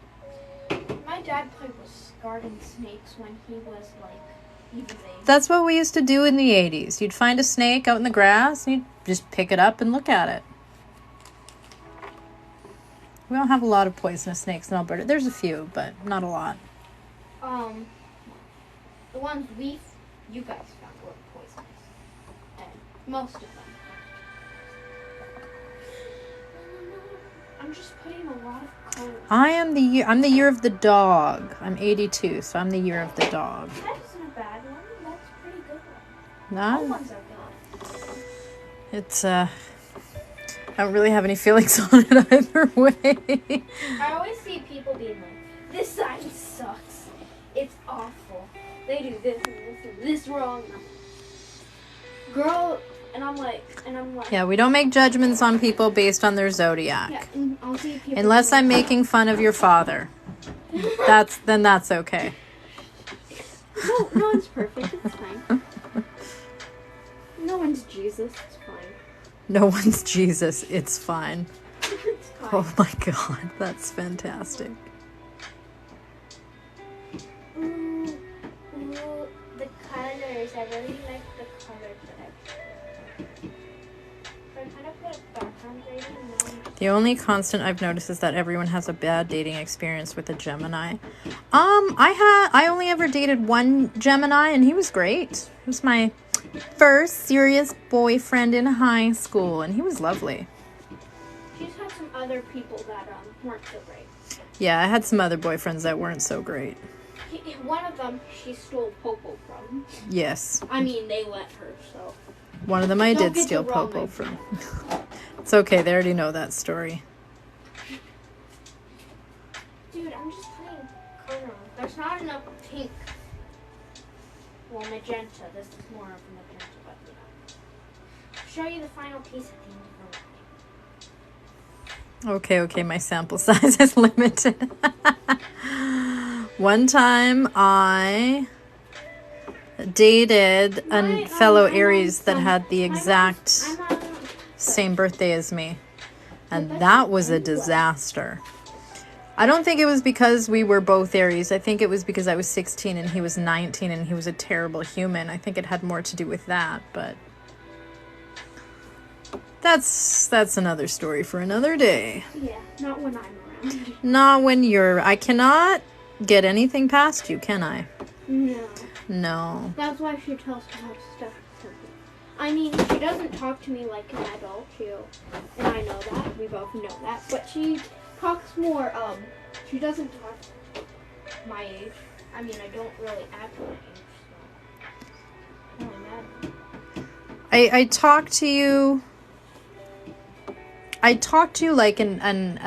My dad played with garden snakes when he was he was a... That's what we used to do in the 80s. You'd find a snake out in the grass, and you'd just pick it up and look at it. We don't have a lot of poisonous snakes in Alberta. There's a few, but not a lot. The ones you guys found were poisonous. And most of them. I'm just putting a lot of colors. I'm the year of the dog. I'm 82, so I'm the year of the dog. That isn't a bad one. That's a pretty good one. No? All ones are good. It's I don't really have any feelings on it either way. I always see people being like, this sign sucks. It's awful. They do this and this and this wrong. Girl, and I'm like. Yeah, we don't make judgments on people based on their zodiac. Yeah, and I'll see people. Unless I'm making fun of your father. Then that's okay. No one's perfect. It's fine. No one's Jesus. It's fine. No one's Jesus. It's fine. It's fine. Oh my God, that's fantastic. Ooh, the colors. I really like the colors that I put. So I kind of put a background grading. The only constant I've noticed is that everyone has a bad dating experience with a Gemini. I only ever dated one Gemini, and he was great. He was my first serious boyfriend in high school, and he was lovely. She's had some other people that weren't so great. Yeah, I had some other boyfriends that weren't so great. One of them she stole Popo from. Yes. I mean, they let her, so. One of them I Don't did get steal the wrong Popo idea. from. It's okay, they already know that story. Dude, I'm just putting color on. There's not enough pink. Well, magenta. This is more of magenta, but you know. I'll show you the final piece at the end of the line. Okay, my sample size is limited. One time I dated a fellow Aries that had the exact same birthday as me. And that was a disaster. I don't think it was because we were both Aries. I think it was because I was 16 and he was 19 and he was a terrible human. I think it had more to do with that, but that's another story for another day. Yeah, not when I'm around. Not when you're... I cannot get anything past you, can I? No. No. That's why she tells me how stuff to be. I mean, she doesn't talk to me like an adult, and I know that. We both know that. But she talks more, she doesn't talk my age. I mean, I don't really act my age, so it doesn't really matter. I talk to you... I talk to you like an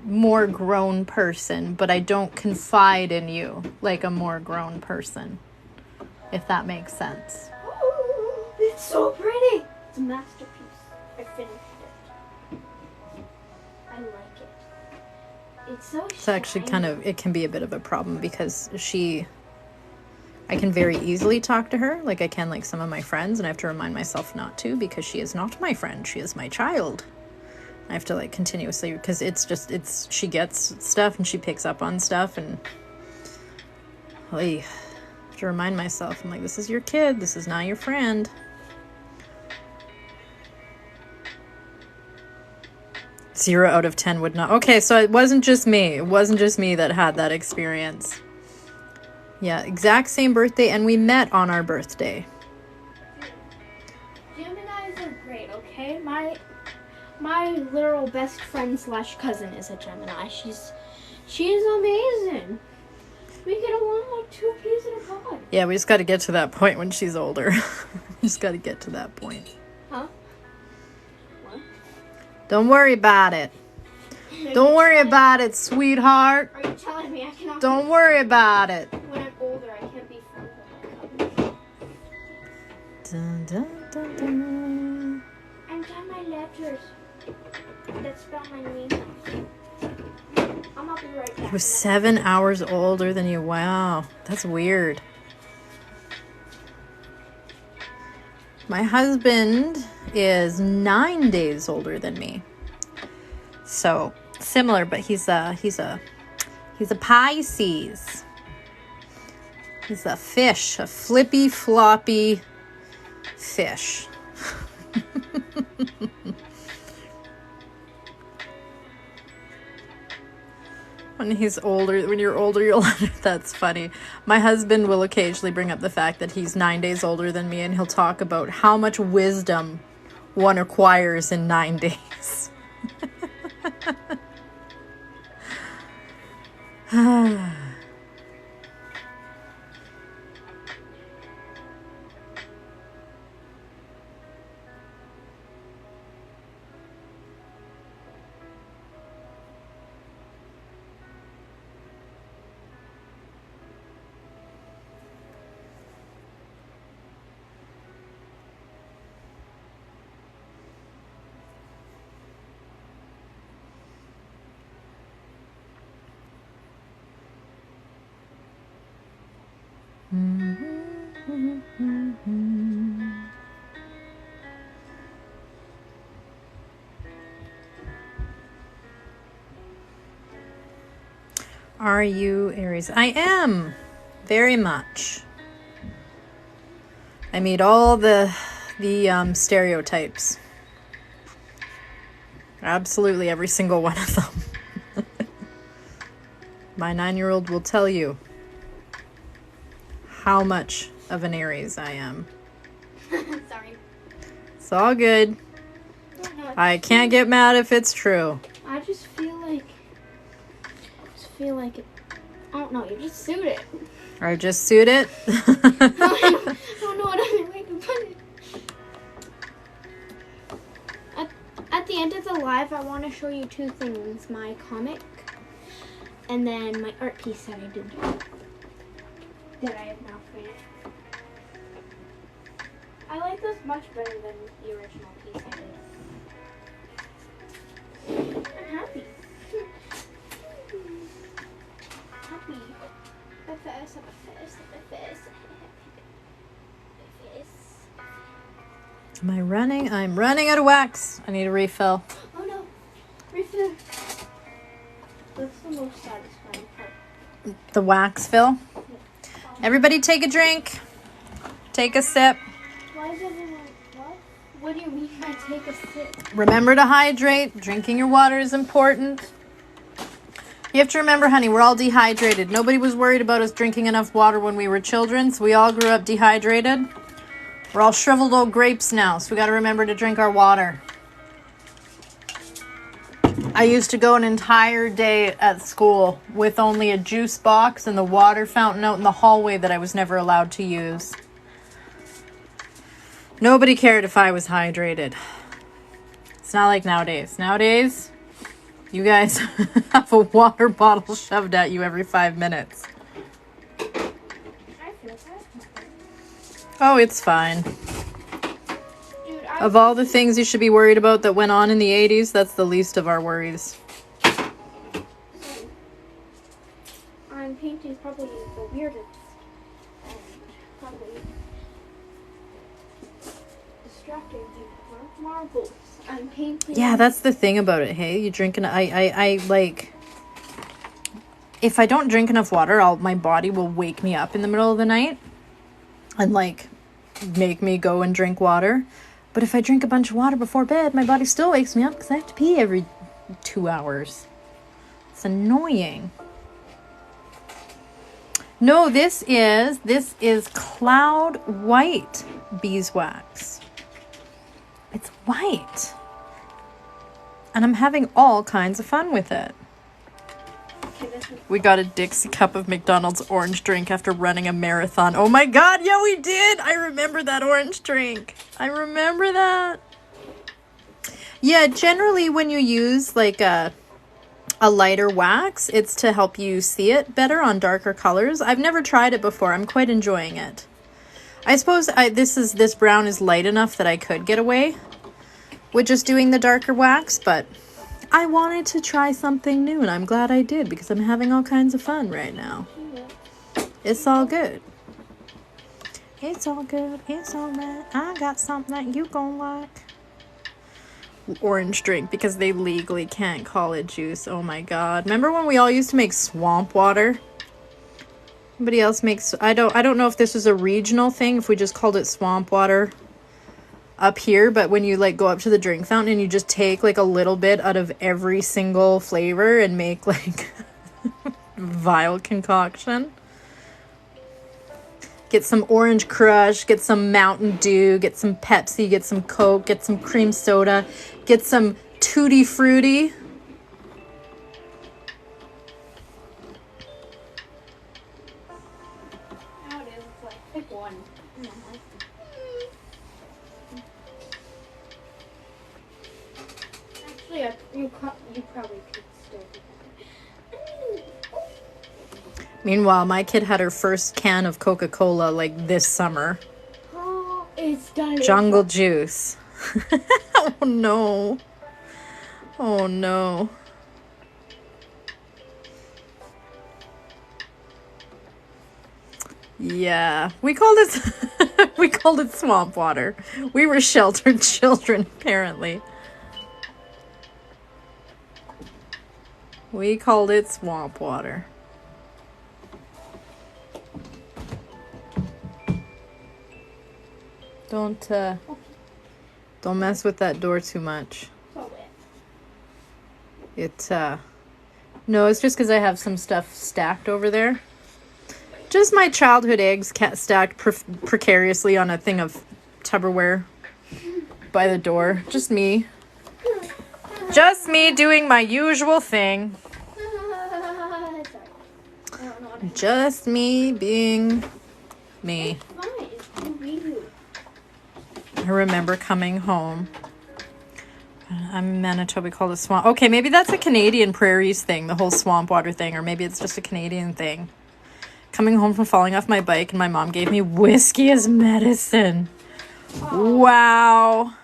more grown person, but I don't confide in you like a more grown person, if that makes sense. Oh, it's so pretty. It's a masterpiece. I finished it. I like it. It's so It's actually shiny. it can be a bit of a problem because I can very easily talk to her like I can like some of my friends, and I have to remind myself not to because she is not my friend. She is my child. I have to like continuously, because she gets stuff and she picks up on stuff, and I have to remind myself, I'm like, this is your kid, this is not your friend. Zero out of 10 would not. Okay, so it wasn't just me. It wasn't just me that had that experience. Yeah, exact same birthday, and we met on our birthday. Geminis are great, okay? My literal best friend / cousin is a Gemini. She's amazing. We get along like two peas in a pod. Yeah, we just got to get to that point when she's older. We just got to get to that point. Huh? What? Don't worry about it. Don't worry about it, sweetheart. Are you telling me I cannot? Don't worry about it. When I'm older, I can't be friends with my cousins. Dun, dun, dun, dun. I'm done my letters. That spell my name. I'm gonna be right back. He was 7 hours older than you. Wow, that's weird. My husband is 9 days older than me. So similar, but he's a Pisces. He's a fish, a flippy floppy fish. When he's older, when you're older, you'll that's funny. My husband will occasionally bring up the fact that he's 9 days older than me, and he'll talk about how much wisdom one acquires in 9 days. Are you Aries? I am, very much. I meet all the stereotypes. Absolutely every single one of them. My 9-year-old will tell you how much of an Aries I am. Sorry. It's all good. I can't get mad if it's true. I just feel like it. I don't know. You just suit it. Or just suit it. I don't know what other way to put it. At the end of the live, I want to show you 2 things: my comic, and then my art piece that I did. That I have now finished. I like this much better than the original piece I did. I'm happy. Happy. My face. Am I running? I'm running out of wax. I need a refill. Oh no. Refill. That's the most satisfying part. The wax fill. Everybody take a drink. Take a sip. Why is everyone what? What do you mean by take a sip? Remember to hydrate. Drinking your water is important. You have to remember, honey, we're all dehydrated. Nobody was worried about us drinking enough water when we were children, so we all grew up dehydrated. We're all shriveled old grapes now, so we got to remember to drink our water. I used to go an entire day at school with only a juice box and the water fountain out in the hallway that I was never allowed to use. Nobody cared if I was hydrated. It's not like nowadays. Nowadays, you guys have a water bottle shoved at you every 5 minutes. I feel bad. Oh, it's fine. Dude, Of all the things you should be worried about that went on in the 80s, that's the least of our worries. I'm painting probably the weirdest and probably distracting thing ever. Marbles. I'm painting. Yeah, that's the thing about it. Hey, you drink I like. If I don't drink enough water, my body will wake me up in the middle of the night, and like, make me go and drink water. But if I drink a bunch of water before bed, my body still wakes me up because I have to pee every 2 hours. It's annoying. No, this is cloud white beeswax. It's white. And I'm having all kinds of fun with it. We got a Dixie cup of McDonald's orange drink after running a marathon. Oh my God, yeah, we did. I remember that orange drink. I remember that. Yeah, generally when you use like a lighter wax, it's to help you see it better on darker colors. I've never tried it before. I'm quite enjoying it. I suppose this brown is light enough that I could get away with just doing the darker wax, but I wanted to try something new, and I'm glad I did because I'm having all kinds of fun right now. It's all good. It's all good. It's all right. I got something that you gonna like. Orange drink because they legally can't call it juice. Oh my God. Remember when we all used to make swamp water? Somebody else makes... I don't know if this was a regional thing, if we just called it swamp water up here, but when you like go up to the drink fountain and you just take like a little bit out of every single flavor and make like Vile concoction. Get some Orange Crush, get some Mountain Dew, get some Pepsi, get some Coke, get some cream soda, get some Tutti Frutti. Now it is, it's like, pick one. And I'm like, Actually, you probably could still do that. Meanwhile, my kid had her first can of Coca-Cola like this summer. Oh, it's delicious. Jungle Juice. Oh no. Oh no. Yeah, we called it swamp water. We were sheltered children, apparently. We called it swamp water. Don't mess with that door too much. No, it's just because I have some stuff stacked over there. Just my childhood eggs stacked precariously on a thing of Tupperware by the door. Just me. Just me doing my usual thing. Just me being me. I remember coming home. I'm in Manitoba, we call it swamp. Okay, maybe that's a Canadian prairies thing, the whole swamp water thing, or maybe it's just a Canadian thing. Coming home from falling off my bike, and my mom gave me whiskey as medicine. Oh. Wow.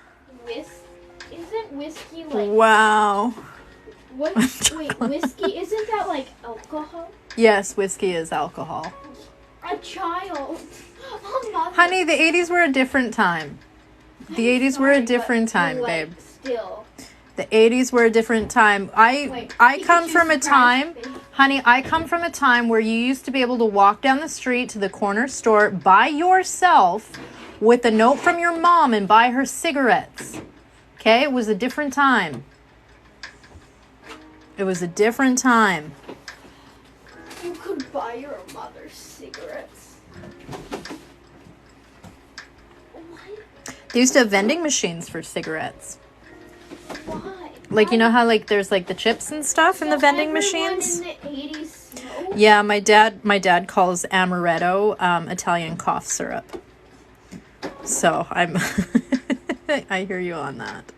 Isn't whiskey like... Wow. What? Wait, whiskey, isn't that like alcohol? Yes, whiskey is alcohol. A child. Honey, the 80s were a different time. The 80s were a different time, babe. Still. The 80s were a different time. I come from a time, honey, I come from a time where you used to be able to walk down the street to the corner store by yourself with a note from your mom and buy her cigarettes. Okay? It was a different time. It was a different time. You could buy your mother cigarettes. They used to have vending machines for cigarettes. Why? Like, you know how, like, there's, like, the chips and stuff in the vending machines? In the 80s smoked? Yeah, my dad calls amaretto Italian cough syrup. So, I'm... I hear you on that.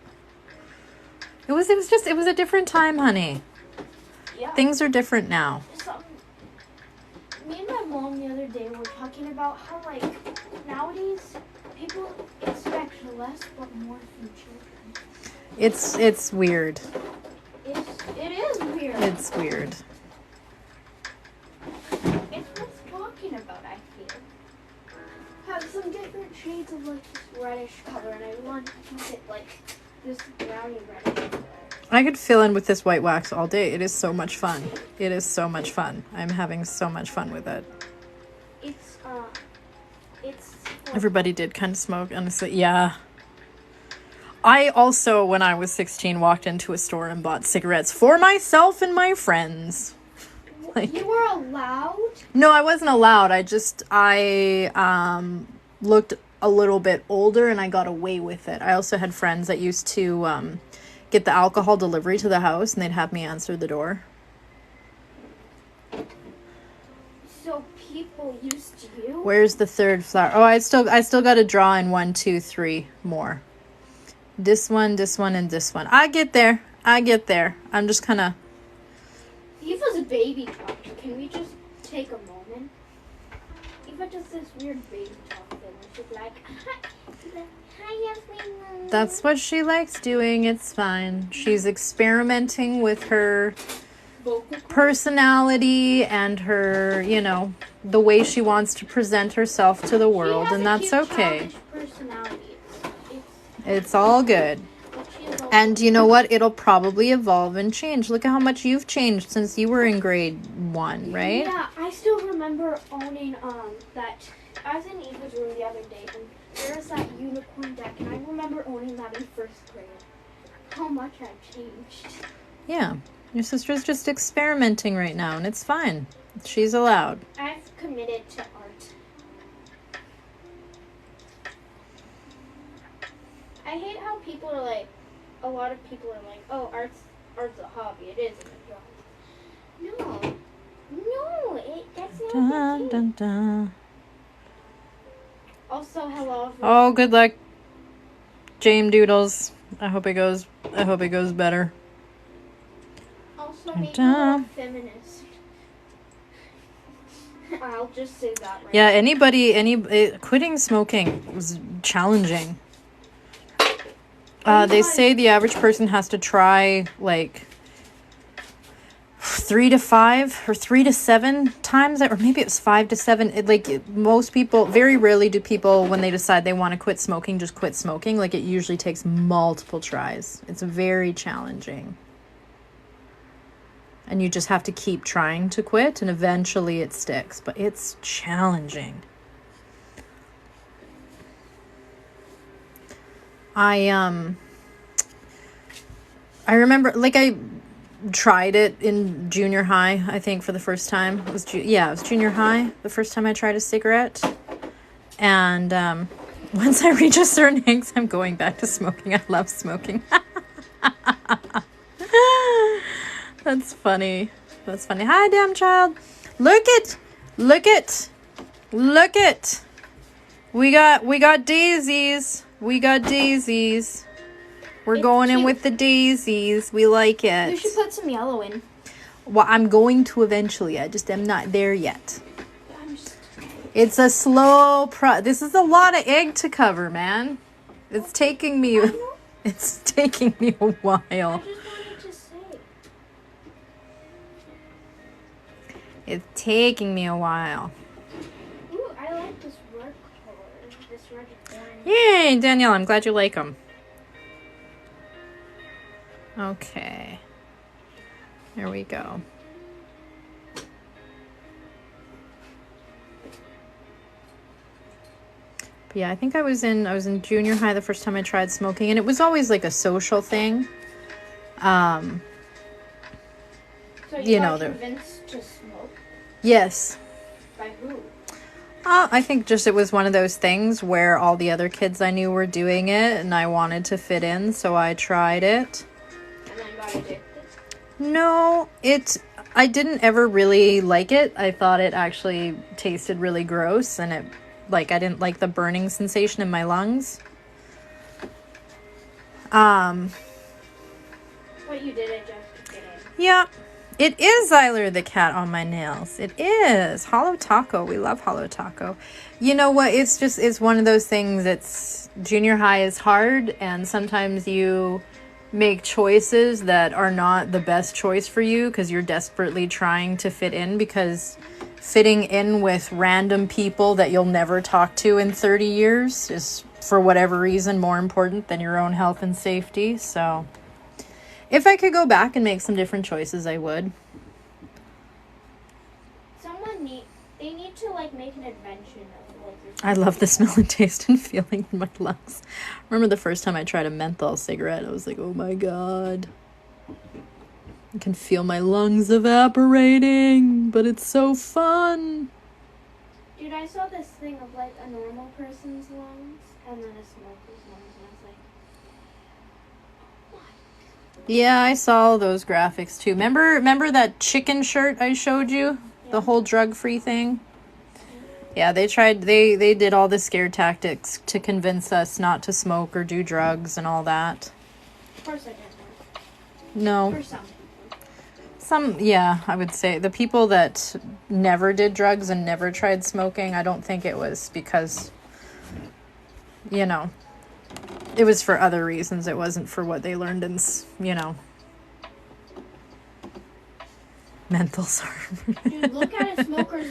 It was a different time, honey. Yeah. Things are different now. Me and my mom the other day were talking about how, like, nowadays people expect less but more from children. It's weird. It is weird. It's weird. It's worth talking about, I feel. Have some different shades of, like, this reddish color, and I want to keep it, like, this browny reddish color. I could fill in with this white wax all day. It is so much fun. It is so much fun. I'm having so much fun with it. It's Everybody did kind of smoke, honestly. Yeah. I also, when I was 16, walked into a store and bought cigarettes for myself and my friends. Like, you were allowed? No, I wasn't allowed. I looked a little bit older and I got away with it. I also had friends that used to get the alcohol delivery to the house and they'd have me answer the door. So people used you? Where's the third flower? Oh, I still got to draw in 1, 2, 3 more. This one, and this one. I get there. I'm just kind of... Eva's a baby talk. Can we just take a moment? Eva does this weird baby talk thing where she's like, hi, everyone. That's what she likes doing. It's fine. She's experimenting with her personality and her, you know, the way she wants to present herself to the world, and that's okay. It's all good. And you know what? It'll probably evolve and change. Look at how much you've changed since you were in grade 1, right? Yeah, I still remember owning that. I was in Eva's room the other day, and there was that unicorn deck, and I remember owning that in 1st grade. How much I've changed. Yeah. Your sister's just experimenting right now, and it's fine. She's allowed. I've committed to art. I hate how people are like, a lot of people are like, oh, art's a hobby. It isn't a job. No, that's not the Dun, case. dun. Also, hello. Oh, good luck, James Doodles. I hope it goes better. Also, hate the feminist. I'll just say that right Yeah, quitting smoking was challenging. They say the average person has to try like 3 to 5 or 3 to 7 times, or maybe it was 5 to 7. Most people, very rarely do people, when they decide they want to quit smoking, just quit smoking. Like, it usually takes multiple tries. It's very challenging. And you just have to keep trying to quit, and eventually it sticks. But it's challenging. I remember, like, I tried it in junior high, I think, for the first time. It was junior high, the first time I tried a cigarette. And once I reach a certain age, I'm going back to smoking. I love smoking. That's funny. Hi, damn child. Look it. We got daisies. We're going in with the daisies. We like it. You should put some yellow in. Well, I'm going to eventually. I just am not there yet. It's a slow This is a lot of egg to cover, man. It's taking me a while. I just wanted to say. It's taking me a while. Ooh, I like this red color. This red orange. Yay, Danielle, I'm glad you like them. Okay. There we go. But yeah, I think I was in junior high the first time I tried smoking, and it was always like a social thing. So you got convinced to smoke? Yes. By who? I think just it was one of those things where all the other kids I knew were doing it, and I wanted to fit in, so I tried it. And then got addicted? No, I didn't ever really like it. I thought it actually tasted really gross, and I didn't like the burning sensation in my lungs. But you did it just to get in. Yeah. It is Zyler the cat on my nails. It is. Hollow Taco. We love Hollow Taco. You know what? It's one of those things junior high is hard, and sometimes you make choices that are not the best choice for you because you're desperately trying to fit in, because fitting in with random people that you'll never talk to in 30 years is, for whatever reason, more important than your own health and safety. So if I could go back and make some different choices, I would. They need to make an invention of I love the smell and taste and feeling in my lungs. I remember the first time I tried a menthol cigarette, I was like, oh my god. I can feel my lungs evaporating, but it's so fun. Dude, I saw this thing of a normal person's lungs and then a smoker's lungs, and I was like, yeah, I saw those graphics too. Remember that chicken shirt I showed you? Yeah. The whole drug-free thing? Yeah, they did all the scare tactics to convince us not to smoke or do drugs and all that. Of course it doesn't. No. For some people. Yeah, I would say the people that never did drugs and never tried smoking, I don't think it was because, it was for other reasons. It wasn't for what they learned in, mental Dude, look at a smoker's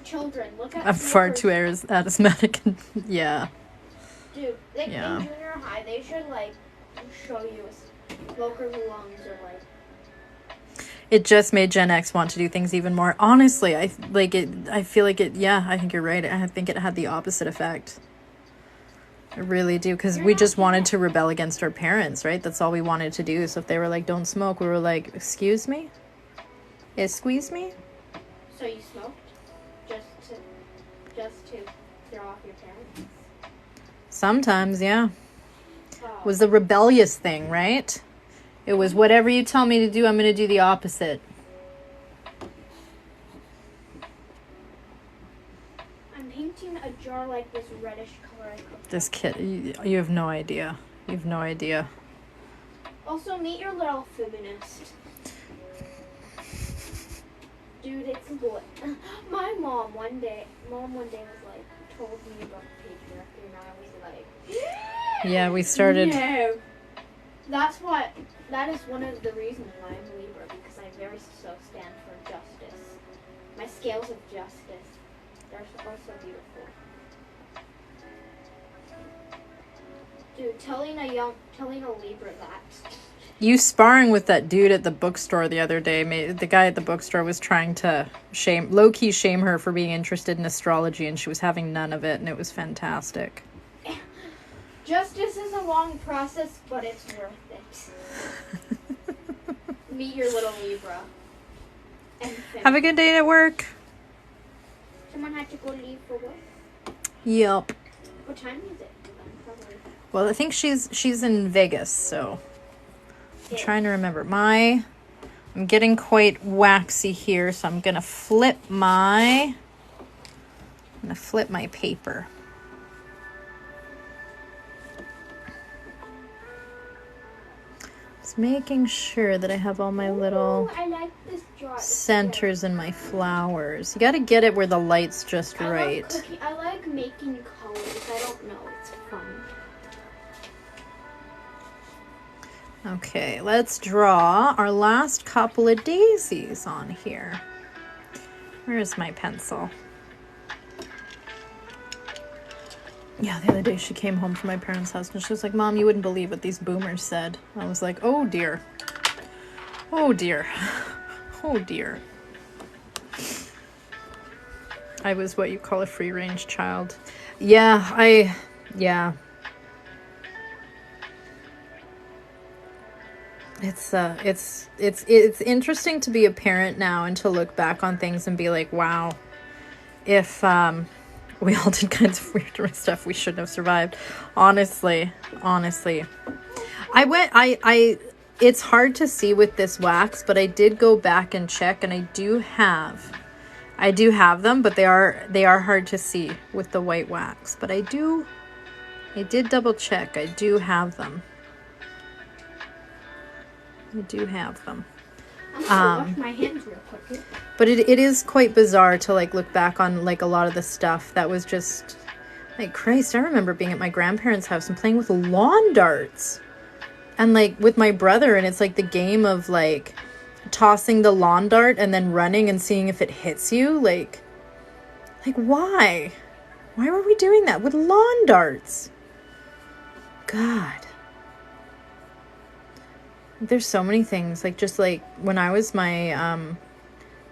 children. Look at I'm far too asthmatic. Yeah. Dude, in junior high, they should show you a smoker's lungs or It just made Gen X want to do things even more. Honestly, I feel like it. Yeah, I think you're right. I think it had the opposite effect. I really do, because we just wanted to rebel against our parents, right? That's all we wanted to do. So if they were like, don't smoke, we were like, excuse me? Squeeze me? So you smoked just to throw off your parents? Sometimes, yeah. Oh. It was the rebellious thing, right? It was whatever you tell me to do, I'm going to do the opposite. I'm painting a jar like this reddish color. This kid, you have no idea. You have no idea. Also, meet your little feminist. Dude, it's good. My mom one day was like, told me about patriarchy, and I was like, yeah, we started. No. That is one of the reasons why I'm Libra, because I very so stand for justice. My scales of justice, they're also beautiful. Dude, telling a Libra that. You sparring with that dude at the bookstore the other day, the guy at the bookstore was trying to low-key shame her for being interested in astrology, and she was having none of it, and it was fantastic. Justice is a long process, but it's worth it. Meet your little Libra. Have a good day at work. Someone had to go leave for work? Yep. What time is it? Probably. Well, I think she's in Vegas, so I'm trying to remember. I'm getting quite waxy here, so I'm gonna flip my paper. Just making sure that I have all my little I like this jar. centers in my flowers. You got to get it where the light's just right. I like making colors. I don't know. It's fun. Okay, let's draw our last couple of daisies on here. Where's my pencil? Yeah, the other day she came home from my parents' house and she was like, Mom, you wouldn't believe what these boomers said. I was like, oh dear. Oh dear. Oh dear. I was what you call a free-range child. Yeah. It's interesting to be a parent now and to look back on things and be like, wow, if we all did kinds of weird stuff, we shouldn't have survived. Honestly. It's hard to see with this wax, but I did go back and check, and I do have them, but they are hard to see with the white wax. But I did double check. I do have them. I'm gonna wash my hands real quick. But it is quite bizarre to like look back on like a lot of the stuff that was just like, Christ, I remember being at my grandparents' house and playing with lawn darts. And like with my brother, and it's like the game of like tossing the lawn dart and then running and seeing if it hits you. Like why? Why were we doing that with lawn darts? God. There's so many things, like just like when I was my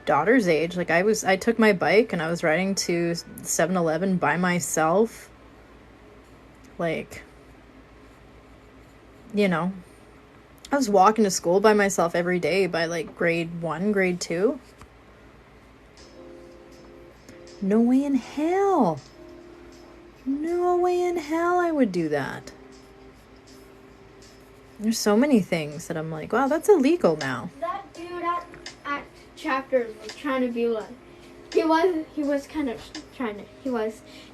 daughter's age, like I took my bike and I was riding to 7-Eleven by myself. Like, you know, I was walking to school by myself every day by like grade 1, grade 2. No way in hell. No way in hell I would do that. There's so many things that I'm like, wow, that's illegal now. That dude at Chapters was trying to be like, he was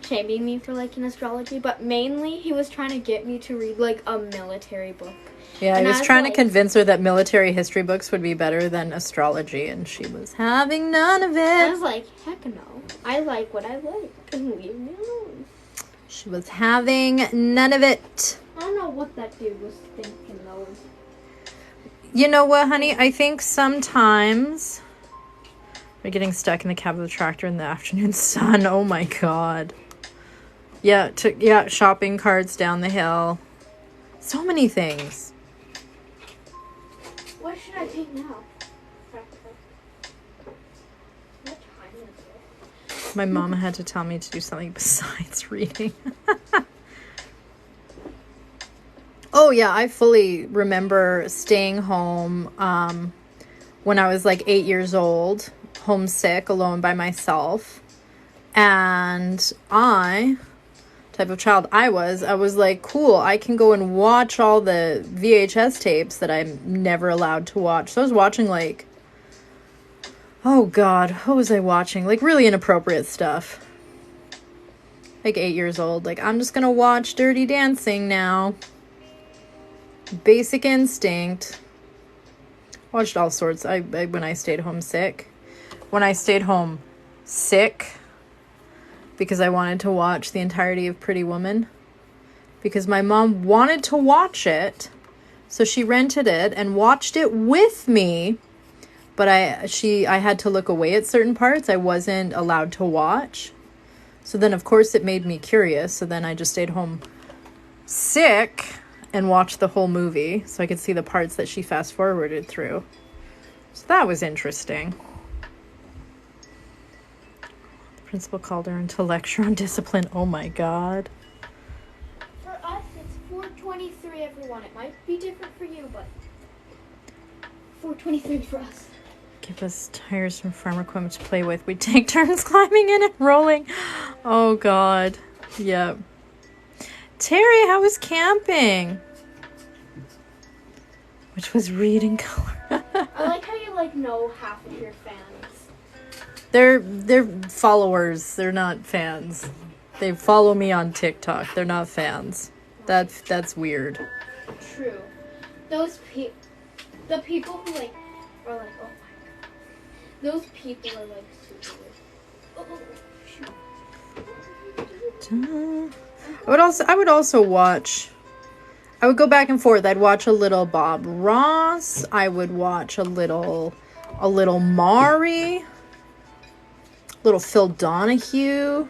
shaming me for liking astrology, but mainly he was trying to get me to read like a military book. Yeah, he was trying to convince her that military history books would be better than astrology, and she was having none of it. I was like, heck no. I like what I like, and leave me alone. She was having none of it. I don't know what that dude was thinking though. You know what, honey? I think sometimes we're getting stuck in the cab of the tractor in the afternoon sun. Oh my God. Yeah, shopping carts down the hill. So many things. What should I take now? What time is it? My mama had to tell me to do something besides reading. Oh yeah, I fully remember staying home when I was like 8 years old, homesick, alone by myself. And type of child I was like, cool, I can go and watch all the VHS tapes that I'm never allowed to watch. So I was watching like, oh God, what was I watching? Like really inappropriate stuff. Like 8 years old. Like, I'm just gonna watch Dirty Dancing now. Basic Instinct. Watched all sorts. When I stayed home sick. When I stayed home sick because I wanted to watch the entirety of Pretty Woman. Because my mom wanted to watch it. So she rented it and watched it with me. But I had to look away at certain parts. I wasn't allowed to watch. So then, of course, it made me curious. So then I just stayed home sick and watched the whole movie so I could see the parts that she fast forwarded through. So that was interesting. The principal called her into lecture on discipline. Oh my God. For us, it's 4:23, everyone. It might be different for you, but 4:23 for us. Give us tires from farm equipment to play with. We take turns climbing in and rolling. Oh God. Yep. Terry, how was camping? Which was reading color. I like how you know half of your fans. They're followers. They're not fans. They follow me on TikTok. They're not fans. That's weird. True. The people who are like, oh my God. Those people are like super weird. Oh, shoot. I would also watch. I would go back and forth. I'd watch a little Bob Ross. I would watch a little Maury. Little Phil Donahue.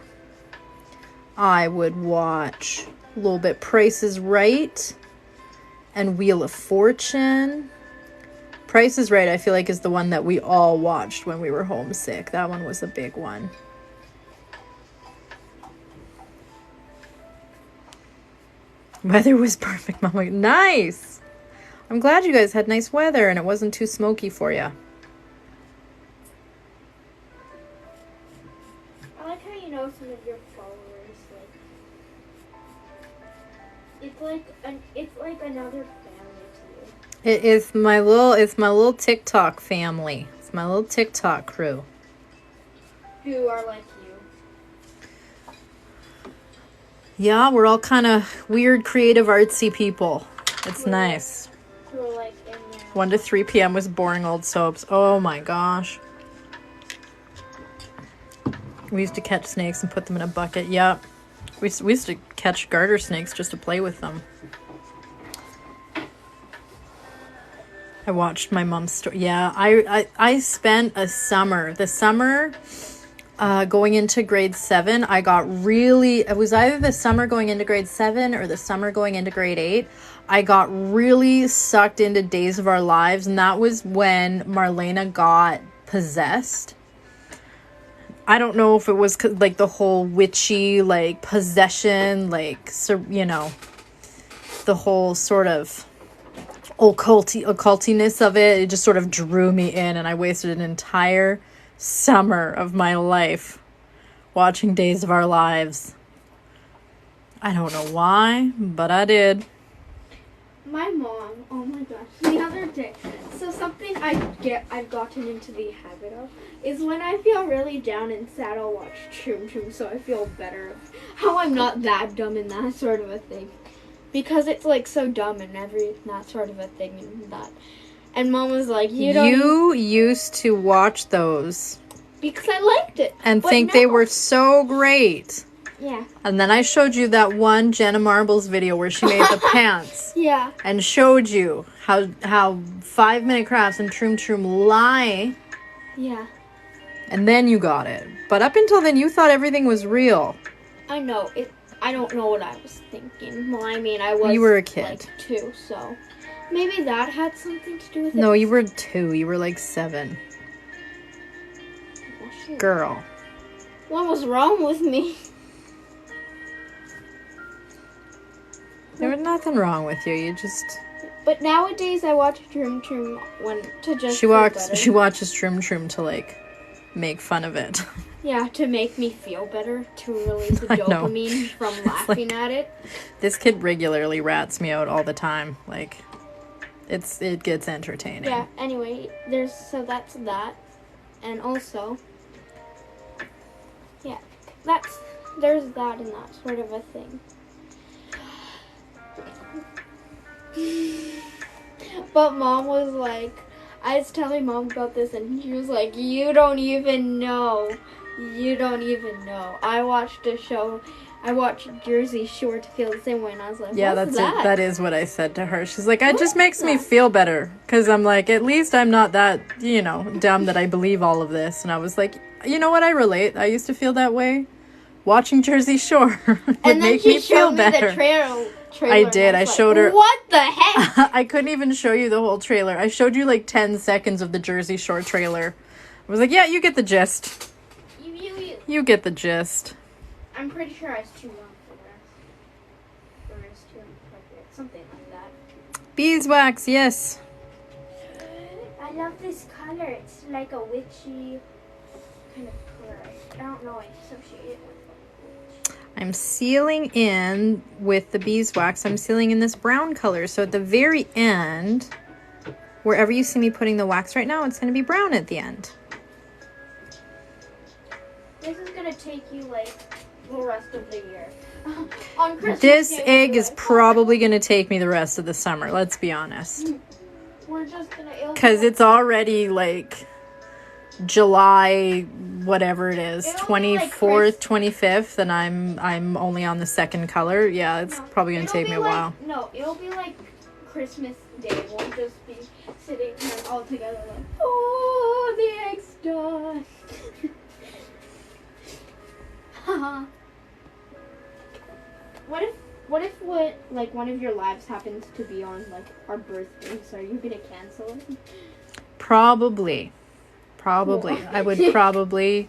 I would watch a little bit Price is Right and Wheel of Fortune. Price is Right, I feel like, is the one that we all watched when we were homesick. That one was a big one. Weather was perfect, Mama. Nice! I'm glad you guys had nice weather and it wasn't too smoky for you. I like how you know some of your followers. It's like another family to you. It is my little TikTok family. It's my little TikTok crew. Who are like you. Yeah, we're all kind of weird, creative, artsy people. It's nice. Who are like in there. 1 to 3 p.m. was boring old soaps. Oh my gosh. We used to catch snakes and put them in a bucket. Yeah. We used to catch garter snakes just to play with them. I watched my mom's story. Yeah, I spent a summer. The summer going into grade 7, I got really... It was either the summer going into grade 7 or the summer going into grade 8. I got really sucked into Days of Our Lives, and that was when Marlena got possessed. I don't know if it was like the whole witchy, like possession, like, you know, the whole sort of occultiness of it. It just sort of drew me in, and I wasted an entire summer of my life watching Days of Our Lives. I don't know why, but I did. My mom, oh my gosh, the other day, so something I've gotten into the habit of is when I feel really down and sad, I'll watch Troom Troom so I feel better of how I'm not that dumb and that sort of a thing. Because it's like so dumb and that sort of a thing and that. And Mom was like, You used to watch those. Because I liked it. And think they were so great. Yeah. And then I showed you that one Jenna Marbles video where she made the pants. Yeah. And showed you how 5-minute crafts and Troom Troom lie. Yeah. And then you got it. But up until then, you thought everything was real. I know. I don't know what I was thinking. Well, I mean, I was... You were a kid. Like 2, so... Maybe that had something to do with it. No, you were 2. You were like 7. Oh, girl. What was wrong with me? There was nothing wrong with you. You just... But nowadays I watch Troom Troom to just She feel better. She watches Troom Troom to, like, make fun of it. Yeah, to make me feel better, to release the dopamine from laughing at it. This kid regularly rats me out all the time. Like, it gets entertaining. Yeah, anyway, that's that. And also, yeah, there's that and that sort of a thing. But Mom was like, I was telling Mom about this and she was like, you don't even know. I watched Jersey Shore to feel the same way, and I was like, yeah, what's that? That is what I said to her. She's like, it just makes me feel better. Because I'm like, at least I'm not that, dumb that I believe all of this. And I was like, you know what, I relate. I used to feel that way. Watching Jersey Shore would make me feel better. The trailer. I did. I showed her. What the heck? I couldn't even show you the whole trailer. I showed you like 10 seconds of the Jersey Shore trailer. I was like, yeah, you get the gist. You get the gist. I'm pretty sure I was too young for that. Or I was too inappropriate. Something like that. Beeswax, yes. I love this color. It's like a witchy kind of color. I don't know. I associate it with I'm sealing in with the beeswax. I'm sealing in this brown color. So at the very end, wherever you see me putting the wax right now, it's going to be brown at the end. This is going to take you like the rest of the year. On Christmas this Day, egg is probably going to take me the rest of the summer. Let's be honest. We're just going to... Because it's already like July, whatever it is, 24th, 25th, and I'm only on the second color. Yeah, it's probably going to take me a while. No, it'll be like Christmas Day. We'll just be sitting here all together like, oh, the egg's done. What if one of your lives happens to be on like our birthdays? Are you gonna cancel it? Probably. I would probably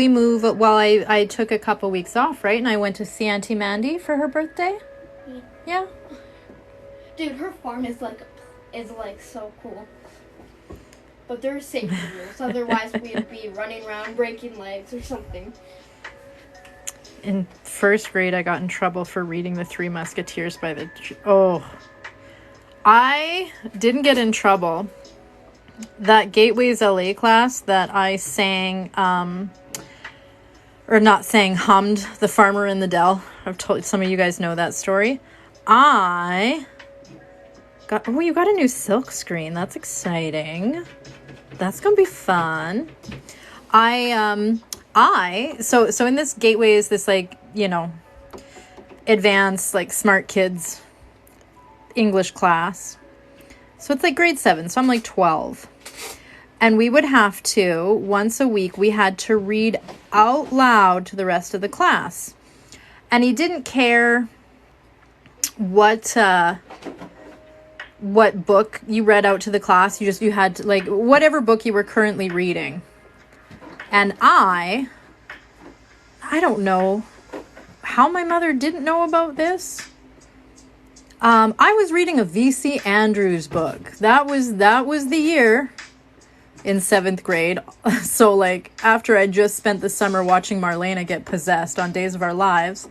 move. Well, I took a couple weeks off, right? And I went to see Auntie Mandy for her birthday. Yeah. Dude, her farm is like so cool. But there are safety rules. Otherwise, we'd be running around breaking legs or something. In first grade, I got in trouble for reading The Three Musketeers by the... I didn't get in trouble. That Gateways LA class that I sang, hummed The Farmer in the Dell. I've told some of you guys know that story. You got a new silk screen. That's exciting. That's gonna be fun. So in this Gateways, this advanced smart kids English class. So it's like grade 7. So I'm like 12. And we would have to, once a week, we had to read out loud to the rest of the class. And he didn't care what book you read out to the class. You had to, whatever book you were currently reading. And I don't know how my mother didn't know about this. I was reading a V.C. Andrews book. That was the year in 7th grade. So after I just spent the summer watching Marlena get possessed on Days of Our Lives,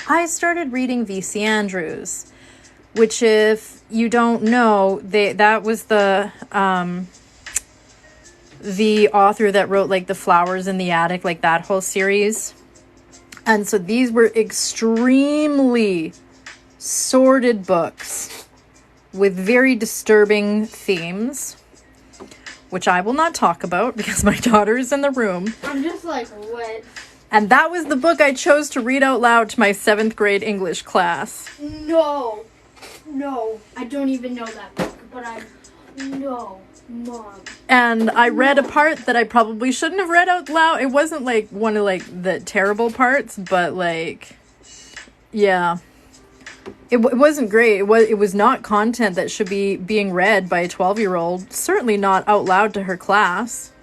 I started reading V.C. Andrews, which, if you don't know, that was the author that wrote The Flowers in the Attic, that whole series. And so these were extremely sordid books with very disturbing themes, which I will not talk about because my daughter is in the room. I'm just like, what? And that was the book I chose to read out loud to my 7th grade English class. No, I don't even know that book, but no, Mom. And I read a part that I probably shouldn't have read out loud. It wasn't one of the terrible parts, but yeah. It wasn't great. It was not content that should be being read by a 12-year-old. Certainly not out loud to her class.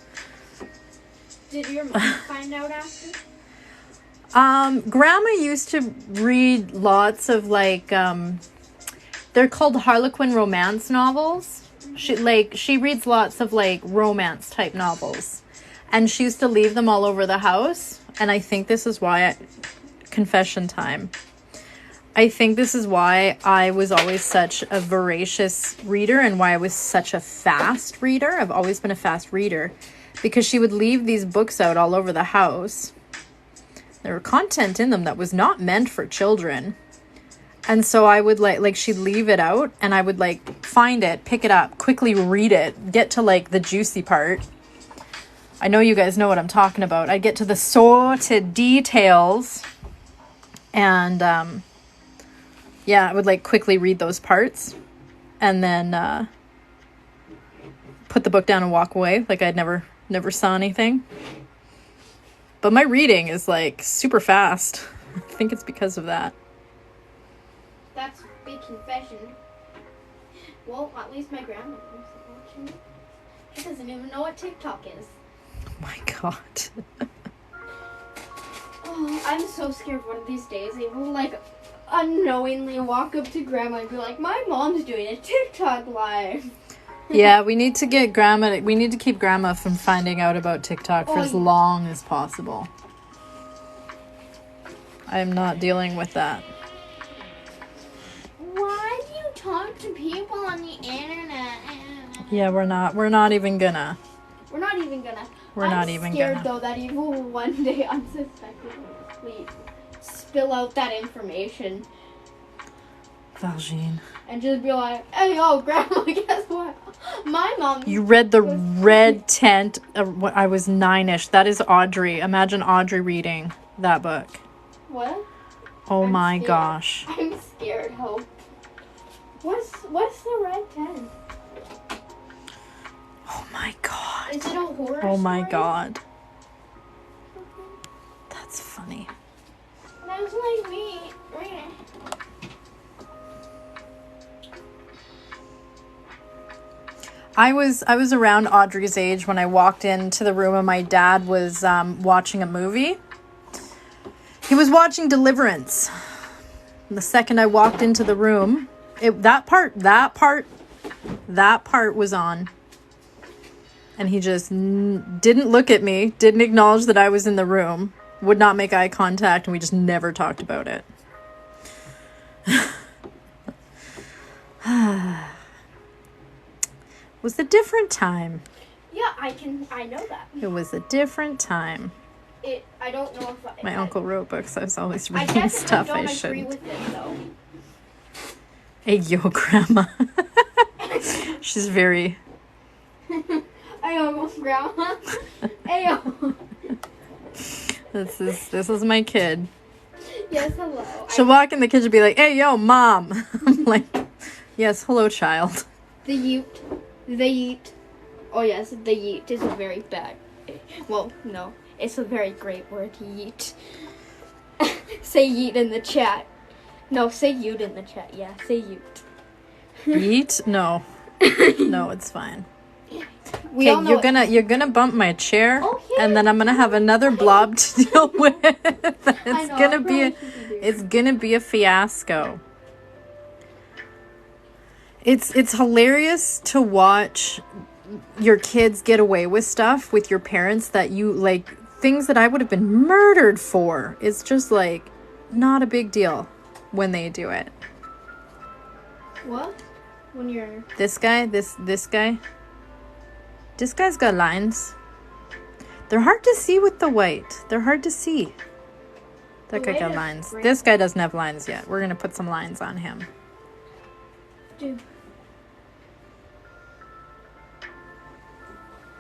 Did your mom find out after? Grandma used to read lots of like, they're called Harlequin romance novels. She reads lots of like romance type novels, and she used to leave them all over the house. And I think this is why, confession time. I think this is why I was always such a voracious reader and why I was such a fast reader. I've always been a fast reader because she would leave these books out all over the house. There were content in them that was not meant for children. And so I would like she'd leave it out and I would like find it, pick it up, quickly read it, get to like the juicy part. I know you guys know what I'm talking about. I'd get to the sorted details and yeah, I would like quickly read those parts and then put the book down and walk away like I'd never saw anything. But my reading is like super fast. I think it's because of that. That's a big confession. Well, at least my grandma knows watching. She doesn't even know what TikTok is. Oh my god. Oh, I'm so scared one of these days they will like unknowingly walk up to grandma and be like, my mom's doing a TikTok live. Yeah, we need to get grandma, we need to keep grandma from finding out about TikTok for as long as possible. I'm not dealing with that. Why do you talk to people on the internet? Yeah, we're not even gonna. I'm scared though that you will one day unsuspectingly spill out that information. Valjean. And just be like, hey, yo, grandma, guess what? My mom... You read The Red Tent when I was 9-ish. That is Audrey. Imagine Audrey reading that book. What? Oh I'm my scared. gosh. I'm scared, Hope. What's The Red Tent? Oh my god. Is it a horror Oh my story? god. That's funny. That's like me reading. I was around Audrey's age when I walked into the room and my dad was watching a movie. He was watching Deliverance. And the second I walked into the room, that part was on. And he just didn't look at me, didn't acknowledge that I was in the room, would not make eye contact, and we just never talked about it. It was a different time. Yeah, I know that. It was a different time. I don't know if My uncle wrote books. I was always I reading guess stuff I I don't agree shouldn't. with it, though. Hey, yo, grandma. She's very... Ayo, grandma. Ayo. This is my kid. Yes, hello. She'll walk in the kitchen and be like, hey, yo, mom. I'm like, yes, hello, child. The yeet. Oh, yes, the yeet is a very bad... Well, no. It's a very great word, yeet. Say yeet in the chat. No, say yeet in the chat. Yeah, say yeet. Yeet? No. No, it's fine. We all Okay, know you're gonna bump my chair, Oh, yeah. and then I'm gonna have another blob to deal with. It's know, gonna I be probably shouldn't do it's gonna be a fiasco. It's hilarious to watch your kids get away with stuff with your parents that you like, things that I would have been murdered for. It's just like not a big deal when they do it. What? When you're... This guy, this guy. This guy's got lines. They're hard to see with the white. They're hard to see. That The guy white got is lines. great. This guy doesn't have lines yet. We're gonna put some lines on him. Dude.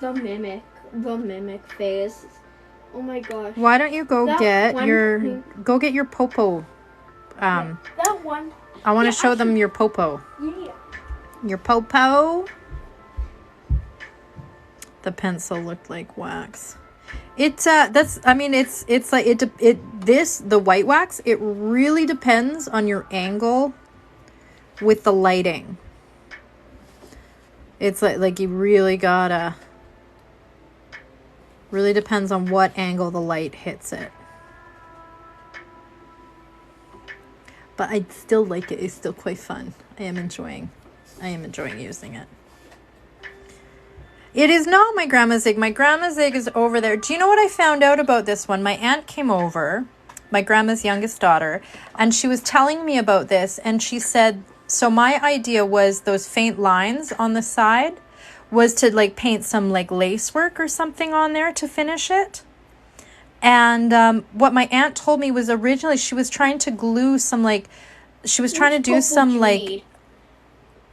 The mimic phase. Oh my gosh. Why don't you go That get one your thing- popo? That one. I want to Yeah, show them your popo. Yeah. Your popo. The pencil looked like wax. It's it's like the white wax, it really depends on your angle with the lighting. It's like you really gotta, really depends on what angle the light hits it. But I still like it. It's still quite fun. I am enjoying using it. It is not my grandma's egg. My grandma's egg is over there. Do you know what I found out about this one? My aunt came over, my grandma's youngest daughter, and she was telling me about this, and she said, so my idea was those faint lines on the side was to like paint some like lace work or something on there to finish it. And what my aunt told me was originally she was trying to glue some like, she was trying to do some like,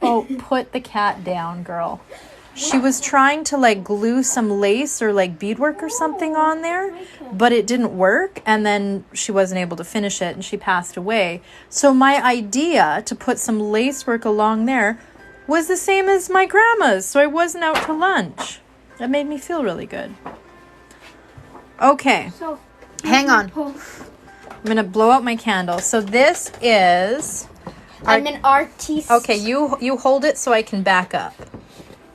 oh, put the cat down, girl. She was trying to like glue some lace or like beadwork or something on there, but it didn't work. And then she wasn't able to finish it and she passed away. So my idea to put some lace work along there was the same as my grandma's. So I wasn't out to lunch. That made me feel really good. Okay, So, hang on. I'm going to blow out my candle. So this is... I'm an artiste. Okay, you hold it so I can back up.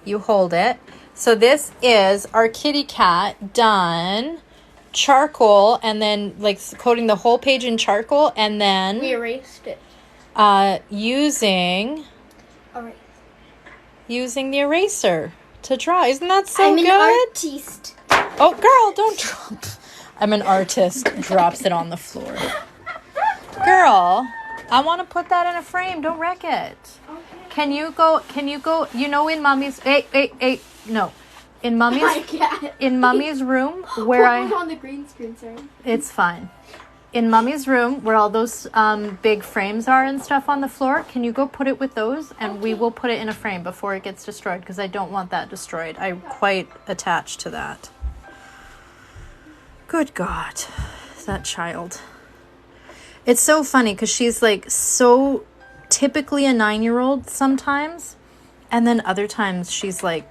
You hold it. So this is our kitty cat done charcoal and then like coating the whole page in charcoal and then... We erased it. Using the eraser to draw. Isn't that so I'm good? I'm an artiste. Oh, girl, don't drop. I'm an artist. Drops it on the floor. Girl, I want to put that in a frame. Don't wreck it. Okay. Can you go, you know in Mommy's, no. In Mommy's room where on the green screen, sorry. It's fine. In Mommy's room where all those big frames are and stuff on the floor, can you go put it with those? And we will put it in a frame before it gets destroyed because I don't want that destroyed. I'm quite attached to that. Good God, that child. It's so funny because she's like so typically a 9-year-old sometimes. And then other times she's like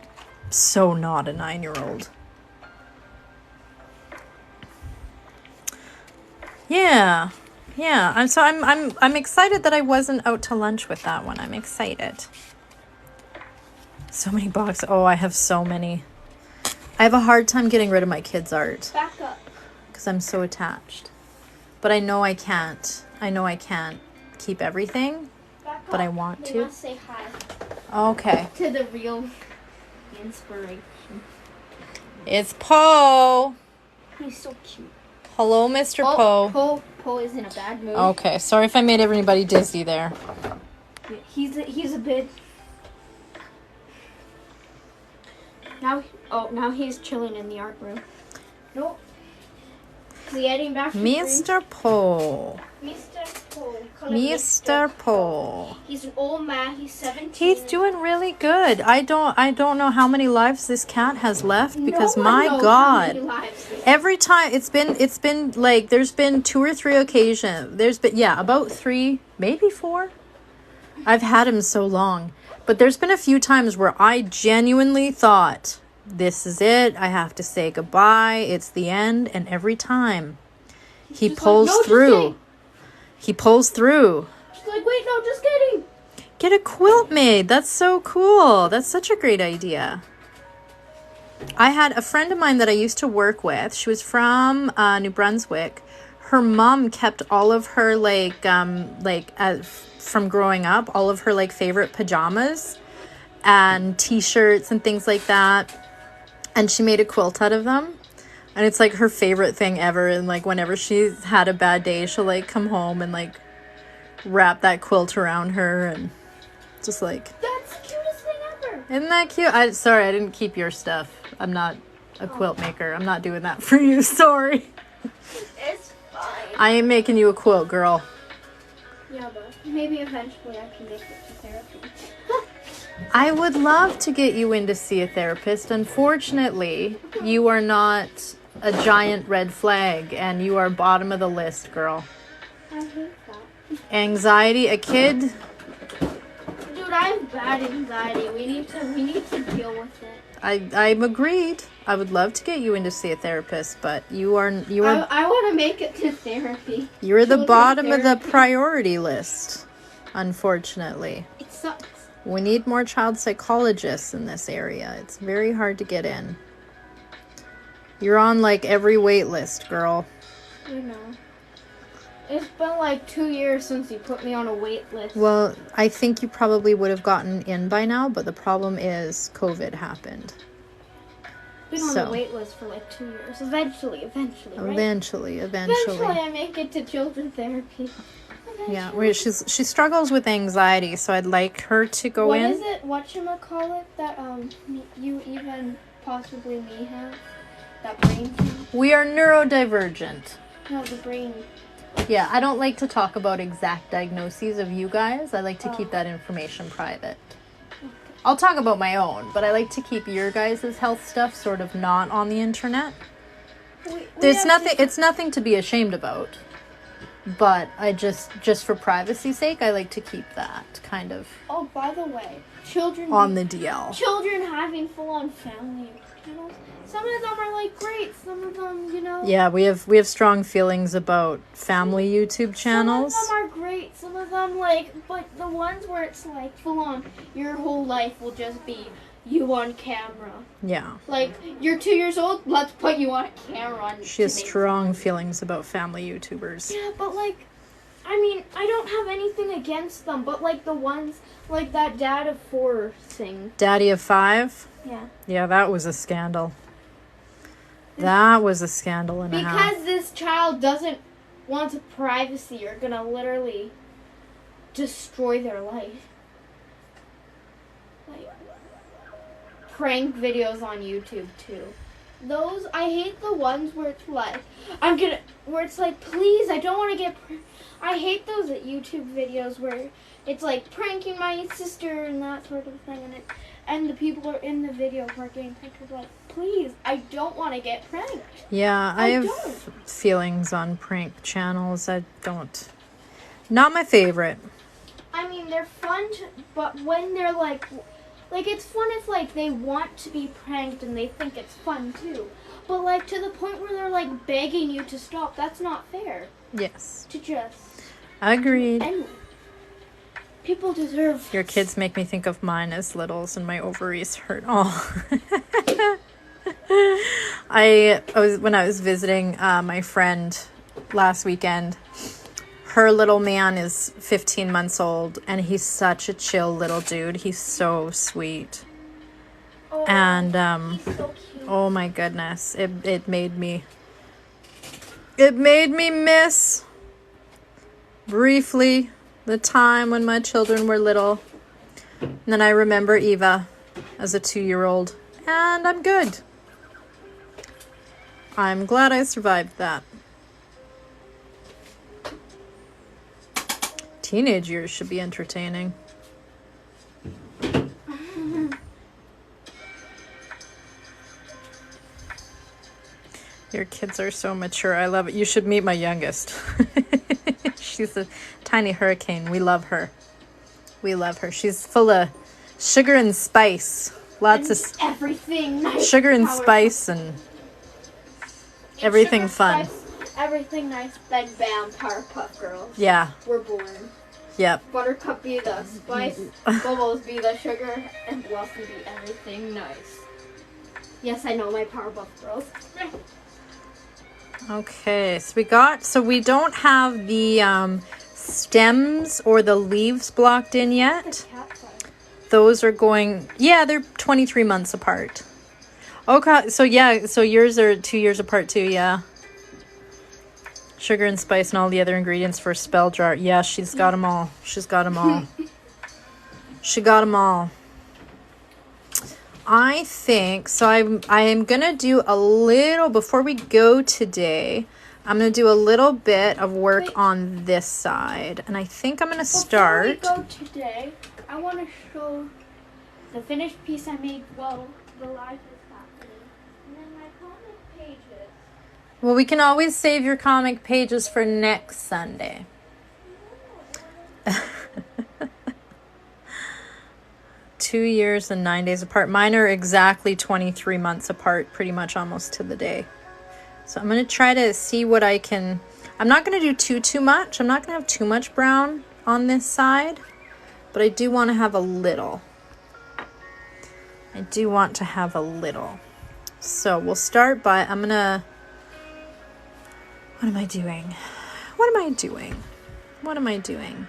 so not a 9-year-old. Yeah. I'm excited that I wasn't out to lunch with that one. I'm excited. So many boxes. Oh, I have so many. I have a hard time getting rid of my kids' art. Back up. Because I'm so attached. But I know I can't. I know I can't keep everything. Back up. But I want They to. must say hi. Okay. To the real inspiration. It's Poe. He's so cute. Hello, Mr. Poe. Poe is in a bad mood. Okay, sorry if I made everybody dizzy there. He's a bit. Now he's chilling in the art room. Nope. He's heading back to Mr. Poe. Mr. Poe. He's an old man. He's 17. He's doing really good. I don't know how many lives this cat has left because my God. Every time it's been like there's been 2 or 3 occasions. There's been about 3, maybe 4. I've had him so long. But there's been a few times where I genuinely thought this is it. I have to say goodbye. It's the end. And every time he pulls through. He pulls through. She's like, wait, no, just kidding. Get a quilt made. That's so cool. That's such a great idea. I had a friend of mine that I used to work with. She was from New Brunswick. Her mom kept all of her from growing up, all of her like favorite pajamas and t-shirts and things like that. And she made a quilt out of them. And it's like her favorite thing ever. And like whenever she's had a bad day, she'll like come home and like wrap that quilt around her and just like. That's the cutest thing ever. Isn't that cute? Sorry, I didn't keep your stuff. I'm not a quilt maker. I'm not doing that for you. Sorry. It's fine. I ain't making you a quilt, girl. Yeah, but maybe eventually I can make it to therapy. I would love to get you in to see a therapist. Unfortunately, you are not a giant red flag and you are bottom of the list, girl. I hate that. Anxiety, a kid. Dude, I have bad anxiety. We need to deal with it. I'm agreed. I would love to get you in to see a therapist, but you are. I want to make it to therapy. You're the bottom of the priority list, unfortunately. It sucks. We need more child psychologists in this area. It's very hard to get in. You're on like every wait list, girl. I know. It's been like 2 years since you put me on a wait list. Well, I think you probably would have gotten in by now, but the problem is COVID happened. Been on the wait list for like 2 years. Eventually, right? Eventually. Eventually, I make it to children's therapy. Yeah, she struggles with anxiety, so I'd like her to go in. What is it? Whatchamacallit that you even possibly me have? That brain thing? We are neurodivergent. No, the brain. Yeah, I don't like to talk about exact diagnoses of you guys. I like to keep that information private. Okay. I'll talk about my own, but I like to keep your guys' health stuff sort of not on the internet. It's nothing to be ashamed about. But I just for privacy's sake, I like to keep that kind of. Oh, by the way, children on the DL. Children having full-on family channels. Some of them are like great. Some of them, you know. Yeah, we have strong feelings about family YouTube channels. Some of them are great. Some of them but the ones where it's like full-on, your whole life will just be you on camera. Yeah. Like, you're 2 years old, let's put you on camera. She has strong feelings about family YouTubers. Yeah, but like, I mean, I don't have anything against them, but like the ones, like that Dad of 4 thing. Daddy of 5? Yeah. Yeah, that was a scandal. That was a scandal and a half. Because this child doesn't want privacy, you're gonna literally destroy their life. Like, prank videos on YouTube too. Those, I hate the ones where it's like, where it's like, please, I don't want to get, I hate those YouTube videos where it's like pranking my sister and that sort of thing, and the people are in the video who are getting pranked like, please, I don't want to get pranked. Yeah, I have feelings on prank channels. Not my favorite. I mean, they're fun, but when they're like it's fun if like they want to be pranked and they think it's fun too. But like to the point where they're like begging you to stop, that's not fair. Yes. To just. Agreed. Anyway, people deserve. Your kids make me think of mine as littles and my ovaries hurt. Oh. When I was visiting my friend last weekend. Her little man is 15 months old, and he's such a chill little dude. He's so sweet. Oh, and he's so cute. Oh my goodness, it made me miss briefly the time when my children were little. And then I remember Eva as a 2-year-old, and I'm good. I'm glad I survived that. Teenage years should be entertaining. Your kids are so mature. I love it. You should meet my youngest. She's a tiny hurricane. We love her. She's full of sugar and spice. Lots of everything nice. Sugar and spice and everything fun. Spice. Everything nice, then bam, Powerpuff Girls. Yeah. We're born. Yep. Buttercup be the spice, Bubbles be the sugar, and Blossom be everything nice. Yes, I know my Powerpuff Girls. Okay, so we don't have the stems or the leaves blocked in yet. Those are going, they're 23 months apart. Okay, so yours are 2 years apart too, yeah. Sugar and spice and all the other ingredients for a spell jar. Yeah, she's got them all. She got them all. I think, so I am going to do a little, before we go today, I'm going to do a little bit of work on this side. And I think I'm going to start. Before we go today, I want to show the finished piece I made while the live is happening. And then my comic pages. Well, we can always save your comic pages for next Sunday. 2 years and 9 days apart. Mine are exactly 23 months apart, pretty much almost to the day. So I'm going to try to see what I can. I'm not going to do too much. I'm not going to have too much brown on this side, but I do want to have a little. So we'll start by, what am I doing? What am I doing? What am I doing?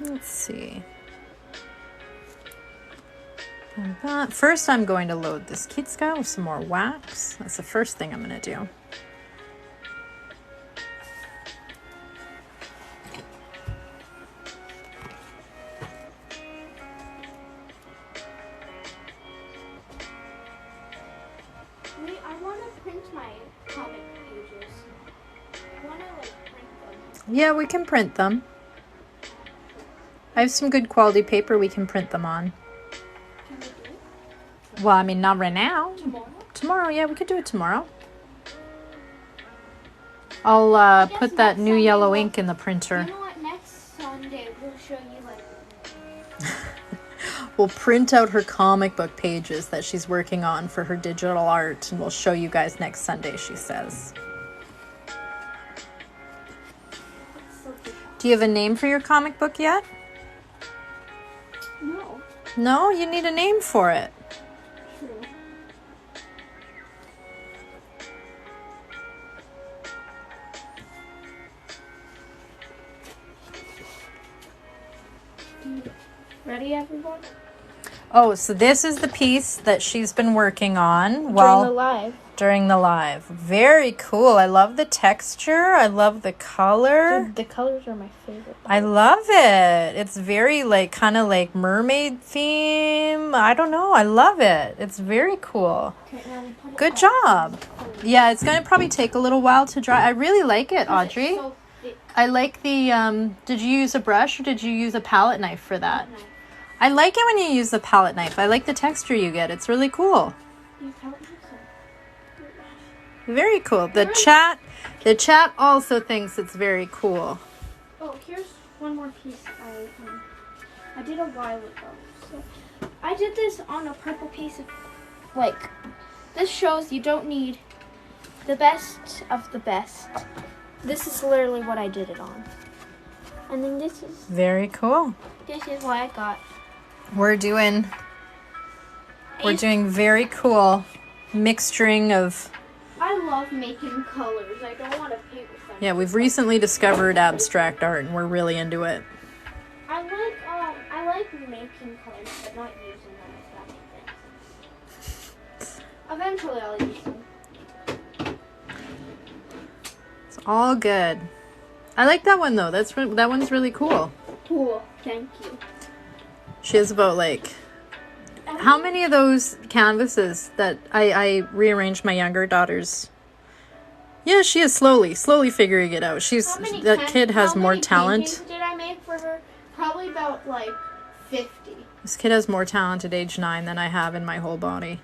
Let's see. And that. First, I'm going to load this Kitska with some more wax. That's the first thing I'm going to do. Wait, I want to print my comic pages. I want to like print them. Yeah, we can print them. I have some good quality paper we can print them on. Can we do it? Well, I mean, not right now. Tomorrow? Tomorrow, yeah, we could do it tomorrow. I'll put that new yellow ink in the printer. You know what? Next Sunday we'll show you like. We'll print out her comic book pages that she's working on for her digital art, and we'll show you guys next Sunday, she says. Do you have a name for your comic book yet? No. No? You need a name for it. True. Ready, everyone? Oh, so this is the piece that she's been working on during the live. Very cool. I love the texture. I love the color. The colors are my favorite. I love it. It's very like kind of like mermaid theme. I don't know. I love it. It's very cool. Okay, now we put it Good up. job. Yeah, it's going to probably take a little while to dry. I really like it, Audrey. So thick. I like the did you use a brush or did you use a palette knife for that? Knife. I like it when you use the palette knife. I like the texture you get. It's really cool. You palette knife? Very cool. The chat also thinks it's very cool. Oh, here's one more piece I did a while ago. So I did this on a purple piece of like this shows you don't need the best of the best. This is literally what I did it on. And then this is Very cool. what I got. We're doing very cool mixturing of. I love making colors. I don't want to paint with them. Yeah, we've recently discovered abstract art and we're really into it. I like making colors, but not using them. If that makes sense. Eventually, I'll use them. It's all good. I like that one though. That one's really cool. Cool. Thank you. She has about like how many of those canvases that I rearranged my younger daughter's. Yeah, she is slowly figuring it out. That kid has more talent. How many did I make for her? Probably about like 50. This kid has more talent at age 9 than I have in my whole body.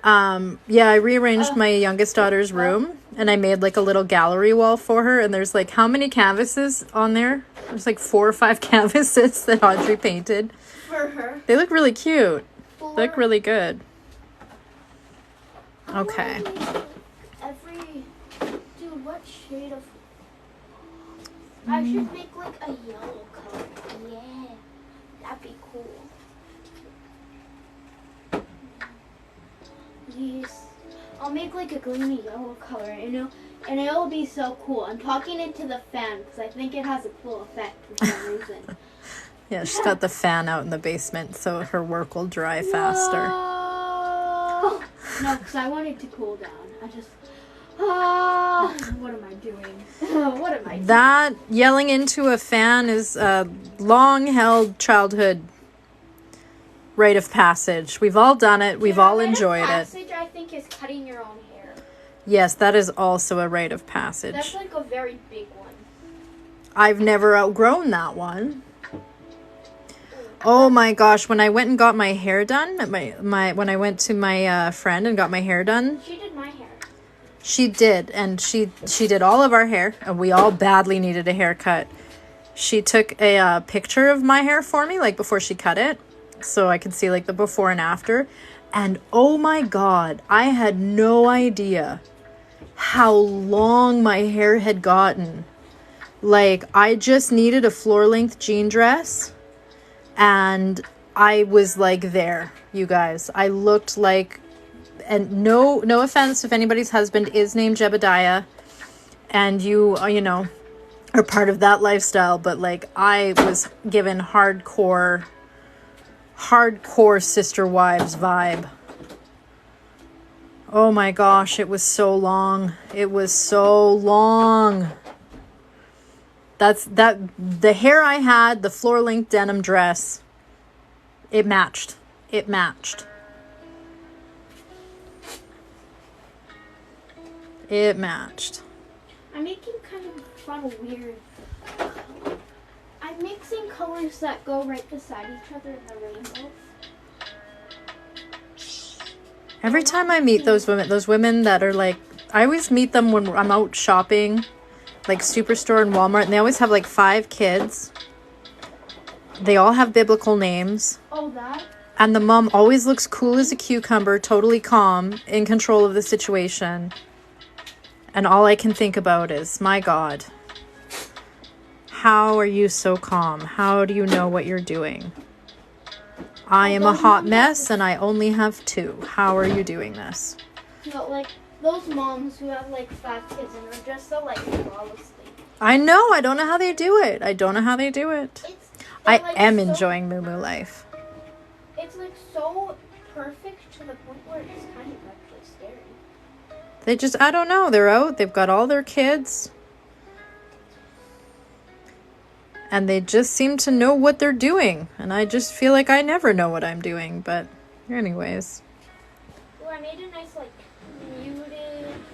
Yeah, I rearranged my youngest daughter's room and I made like a little gallery wall for her, and there's like how many canvases on there? There's like 4 or 5 canvases that Audrey painted. For her. They look really cute. They look really good. I Okay. wanna make dude, what shade of I should make like a yellow color. Yeah. That'd be cool. Yes. I'll make like a greeny yellow color, and it'll be so cool. I'm talking into the fan because I think it has a cool effect for some reason. Yeah, she's got the fan out in the basement so her work will dry faster. Whoa. No, because I want it to cool down. What am I doing? What am I doing? That yelling into a fan is a long-held childhood rite of passage. We've all done it. We've all enjoyed it. I think is cutting your own hair. Yes, that is also a rite of passage. That's like a very big one. I've never outgrown that one. Oh my gosh, when I went and got my hair done, when I went to my friend and got my hair done. She did my hair. She did, and she did all of our hair, and we all badly needed a haircut. She took a picture of my hair for me, like before she cut it, so I could see like the before and after. And oh my god, I had no idea how long my hair had gotten. Like, I just needed a floor-length jean dress, and I was like there, you guys. I looked like, and no offense if anybody's husband is named Jebediah and you know, are part of that lifestyle, but like I was given hardcore sister wives vibe. Oh my gosh, it was so long. It was so long. The hair I had, the floor length denim dress, it matched. It matched. It matched. I'm making kind of fun weird. I'm mixing colors that go right beside each other in the rainbow. Every time I meet those women that are like, I always meet them when I'm out shopping, like Superstore and Walmart, and they always have like 5 kids. They all have biblical names. Oh, that? And the mom always looks cool as a cucumber, totally calm, in control of the situation. And all I can think about is, my God, how are you so calm? How do you know what you're doing? I am a hot mess and I only have 2. How are you doing this? No, like those moms who have like 5 kids and are just so like flawlessly. I know. I don't know how they do it. I don't know how they do it. I like am enjoying Moo Moo life. It's like so perfect to the point where it's kind of actually scary. They just, I don't know. They're out. They've got all their kids. And they just seem to know what they're doing. And I just feel like I never know what I'm doing. But anyways. Well, I made a nice like muted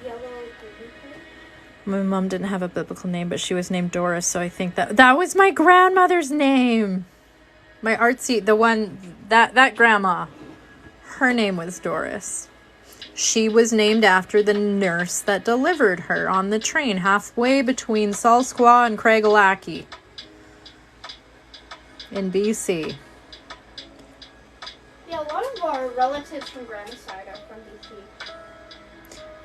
yellow green color. My mom didn't have a biblical name, but she was named Doris. So I think that was my grandmother's name. My artsy, the one, that grandma. Her name was Doris. She was named after the nurse that delivered her on the train halfway between Salsqua and Craigalackie in BC. Yeah, a lot of our relatives from Grandma's side are from BC.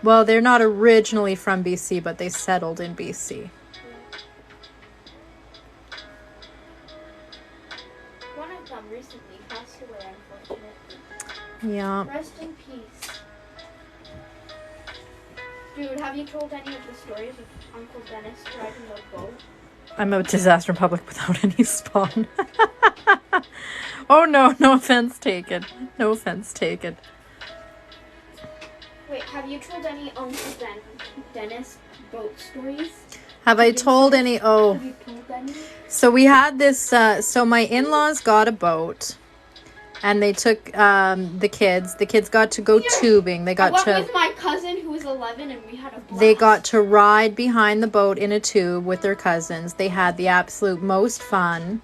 Well, they're not originally from BC, but they settled in BC. One of them recently passed away, unfortunately. Yeah. Rest in peace. Dude, have you told any of the stories of Uncle Dennis driving a boat? I'm a disaster in public without any spawn. Oh no, no offense taken. No offense taken. Wait, have you told any Uncle Dennis boat stories? Have I told any? Oh. Have you told any? So we had this, so my in-laws got a boat. And they took the kids. The kids got to go tubing. They got I went with my cousin who was 11 and we had a blast. They got to ride behind the boat in a tube with their cousins. They had the absolute most fun.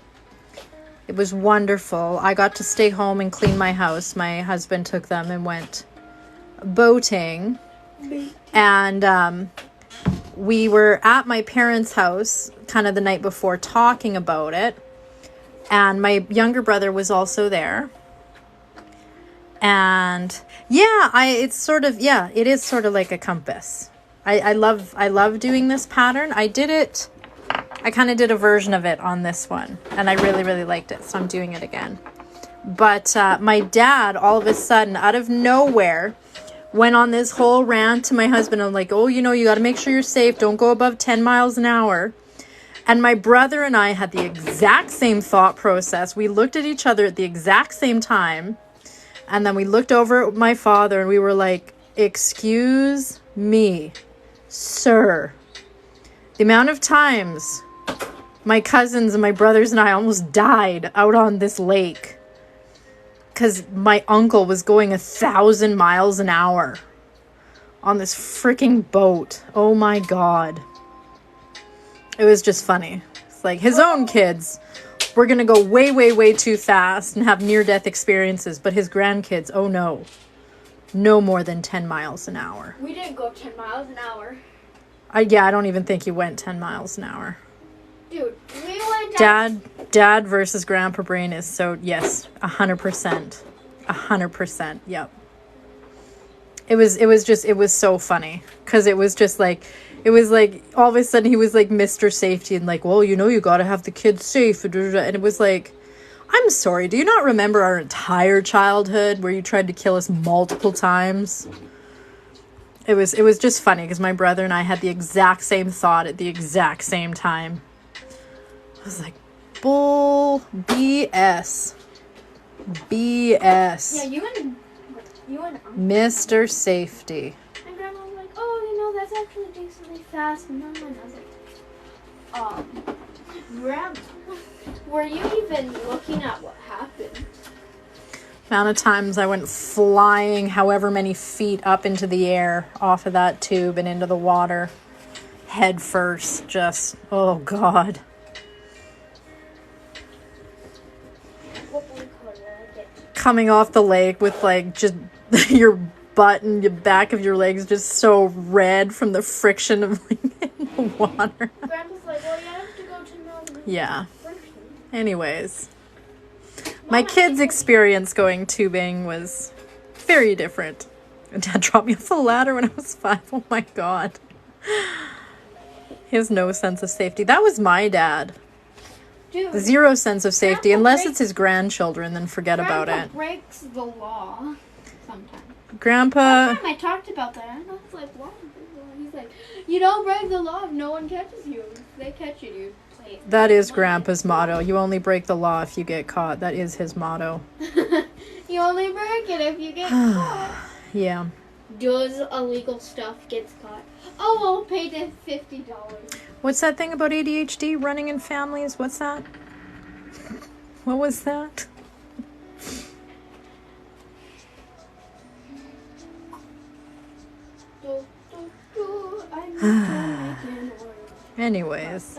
It was wonderful. I got to stay home and clean my house. My husband took them and went boating. And we were at my parents' house kind of the night before talking about it. And my younger brother was also there. And yeah, it is sort of like a compass. I love doing this pattern. I kind of did a version of it on this one and I really, really liked it. So I'm doing it again. But my dad, all of a sudden, out of nowhere, went on this whole rant to my husband. I'm like, oh, you know, you got to make sure you're safe. Don't go above 10 miles an hour. And my brother and I had the exact same thought process. We looked at each other at the exact same time. And then we looked over at my father and we were like, excuse me, sir. The amount of times my cousins and my brothers and I almost died out on this lake. Because my uncle was going 1,000 miles an hour on this freaking boat. Oh my God. It was just funny. It's like his own kids were going to go way, way, way too fast and have near-death experiences. But his grandkids, oh no. No more than 10 miles an hour. We didn't go 10 miles an hour. I don't even think he went 10 miles an hour. Dude, we went down. Dad versus Grandpa Brain is so, yes, 100%. 100%, yep. It was so funny. Because it was just like... It was like, all of a sudden, he was like Mr. Safety and like, well, you know, you got to have the kids safe. And it was like, I'm sorry, do you not remember our entire childhood where you tried to kill us multiple times? It was just funny because my brother and I had the exact same thought at the exact same time. I was like, bull BS. BS. Yeah, you and Mr. Safety. my grandma was like, oh, that's actually decently fast. And then I was like, Grandma, were you even looking at what happened? Amount of times I went flying however many feet up into the air off of that tube and into the water. Head first. Just, oh God. Coming off the lake with like just your butt and the back of your legs just so red from the friction of like, in the water. Grandpa's like, well, you have to go to know. Yeah. Anyways. My kids' experience going tubing was very different. And Dad dropped me off the ladder when I was 5. Oh my God. He has no sense of safety. That was my dad. Dude, 0 sense of safety. Grandpa Unless breaks- it's his grandchildren, then forget about Grandpa it. breaks the law sometimes. Grandpa, One time I talked about that, and I was like, "Why?" He's like, "You don't break the law if no one catches you. If they catch you, you play." that is Grandpa's motto. You only break the law if you get caught. That is his motto. You only break it if you get caught. Yeah. Does illegal stuff gets caught? Oh, we'll pay them $50. What's that thing about ADHD running in families? What's that? What was that? Anyways,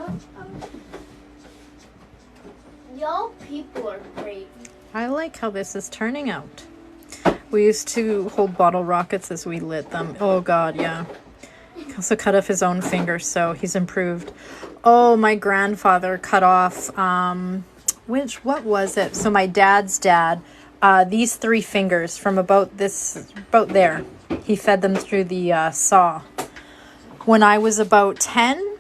Y'all people are great. I like how this is turning out. We used to hold bottle rockets as we lit them. Oh God, yeah. He also cut off his own finger, so he's improved. Oh, my grandfather cut off, what was it? So my dad's dad, these 3 fingers from about there. He fed them through the saw. When I was about 10,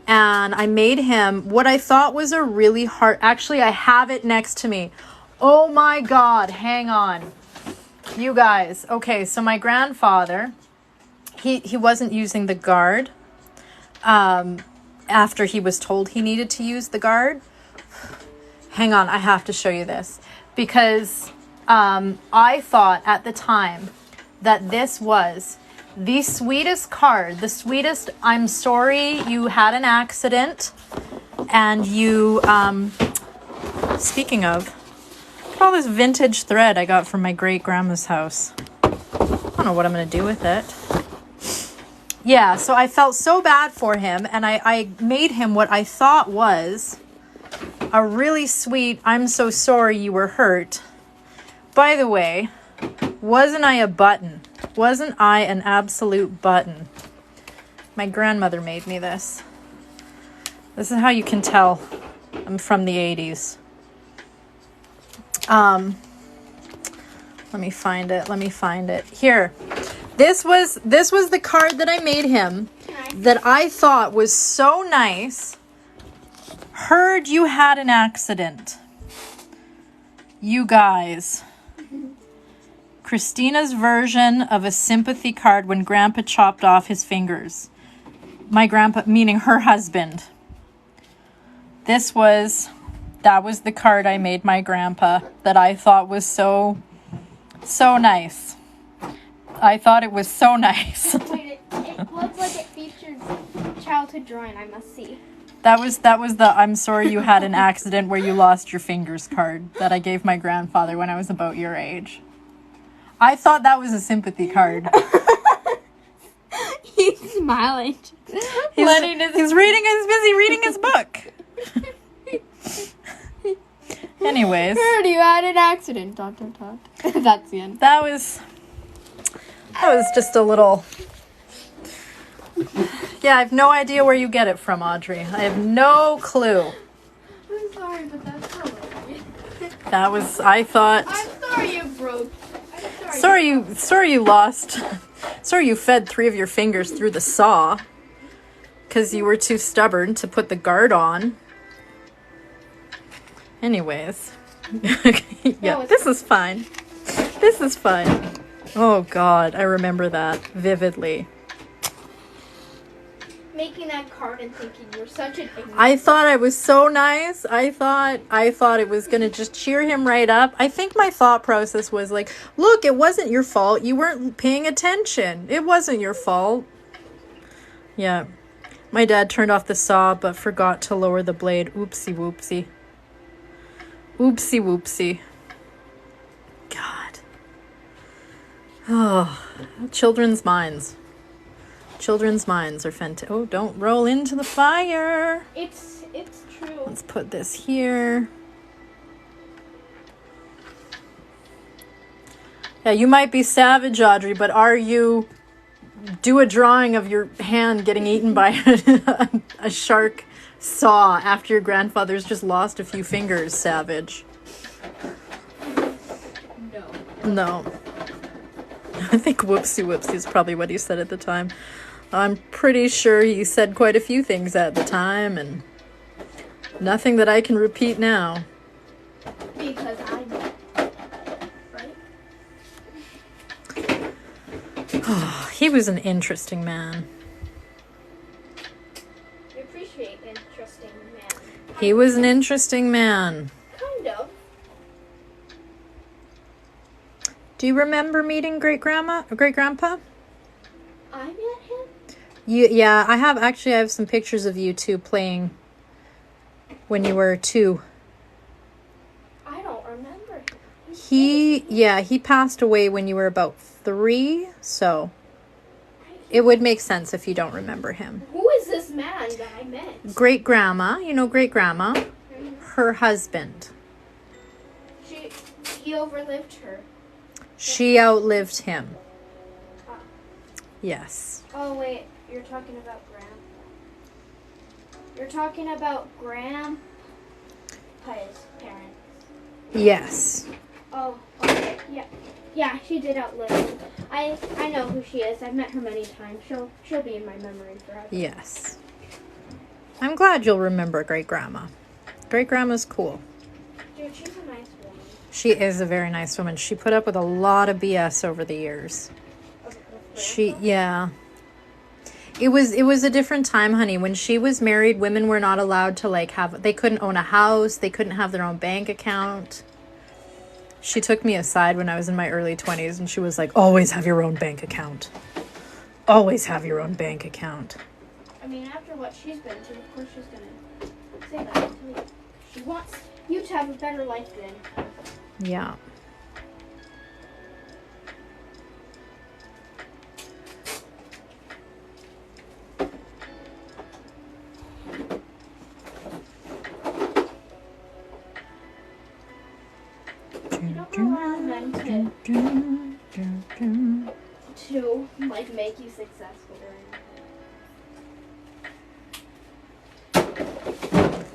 and I made him what I thought was a really hard, actually I have it next to me. Oh my God, hang on. You guys, okay, so my grandfather, he wasn't using the guard after he was told he needed to use the guard. Hang on, I have to show you this because I thought at the time that this was the sweetest card, the sweetest, I'm sorry you had an accident and you, speaking of, look at all this vintage thread I got from my great grandma's house. I don't know what I'm going to do with it. Yeah, so I felt so bad for him and I made him what I thought was a really sweet, I'm so sorry you were hurt. By the way, wasn't I a button? Wasn't I an absolute button? My grandmother made me this. This is how you can tell I'm from the 80s. Let me find it. Here. This was the card that I made him that I thought was so nice. Heard you had an accident. You guys. Christina's version of a sympathy card when Grandpa chopped off his fingers. My grandpa, meaning her husband. That was the card I made my grandpa that I thought was so nice. I thought it was so nice. Wait, it looks like it featured childhood drawing. I must see. That was the I'm sorry you had an accident where you lost your fingers card that I gave my grandfather when I was about your age. I thought that was a sympathy card. He's smiling. He's busy reading his book. Anyways. Heard you had an accident. ... That's the end. That was just a little... Yeah, I have no idea where you get it from, Audrey. I have no clue. I'm sorry, but that's hilarious. That was, I thought... I'm sorry you broke. Sorry you lost. Sorry you fed 3 of your fingers through the saw. Because you were too stubborn to put the guard on. Anyways. Yeah, this is fine. This is fine. Oh God, I remember that vividly. Making that card and thinking you're such an idiot. I thought I was so nice. I thought it was going to just cheer him right up. I think my thought process was like, look, it wasn't your fault. You weren't paying attention. It wasn't your fault. Yeah. My dad turned off the saw but forgot to lower the blade. Oopsie whoopsie. Oopsie whoopsie. God. Oh, children's minds. Children's minds are fantastic. Oh, don't roll into the fire. It's true. Let's put this here. Yeah, you might be savage, Audrey, but are you... Do a drawing of your hand getting eaten by a shark saw after your grandfather's just lost a few fingers, savage. No. I think whoopsie whoopsie is probably what he said at the time. I'm pretty sure he said quite a few things at the time, and nothing that I can repeat now. Because I know. Right? He was an interesting man. You appreciate interesting man. He was an interesting man. Kind of. Do you remember meeting great-grandma or great-grandpa? I met him? Yeah, I have some pictures of you two playing when you were 2. I don't remember. He passed away when you were about 3, so it would make sense if you don't remember him. Who is this man that I met? Great-grandma, you know great-grandma, her husband. He overlived her. She outlived him. Yes. Oh, wait. You're talking about Grandpa. You're talking about Grandpa's parents. Yes. Oh, okay. Yeah. Yeah, she did outlive him. I know who she is. I've met her many times. She'll be in my memory forever. Yes. I'm glad you'll remember great-grandma. Great-grandma's cool. Dude, she's a nice woman. She is a very nice woman. She put up with a lot of BS over the years. Yeah. It was a different time, honey. When she was married, women were not allowed to they couldn't own a house. They couldn't have their own bank account. She took me aside when I was in my early 20s and she was like, always have your own bank account. Always have your own bank account. I mean, after what she's been through, of course she's going to say that to me. She wants you to have a better life than. Yeah. To make you successful or anything.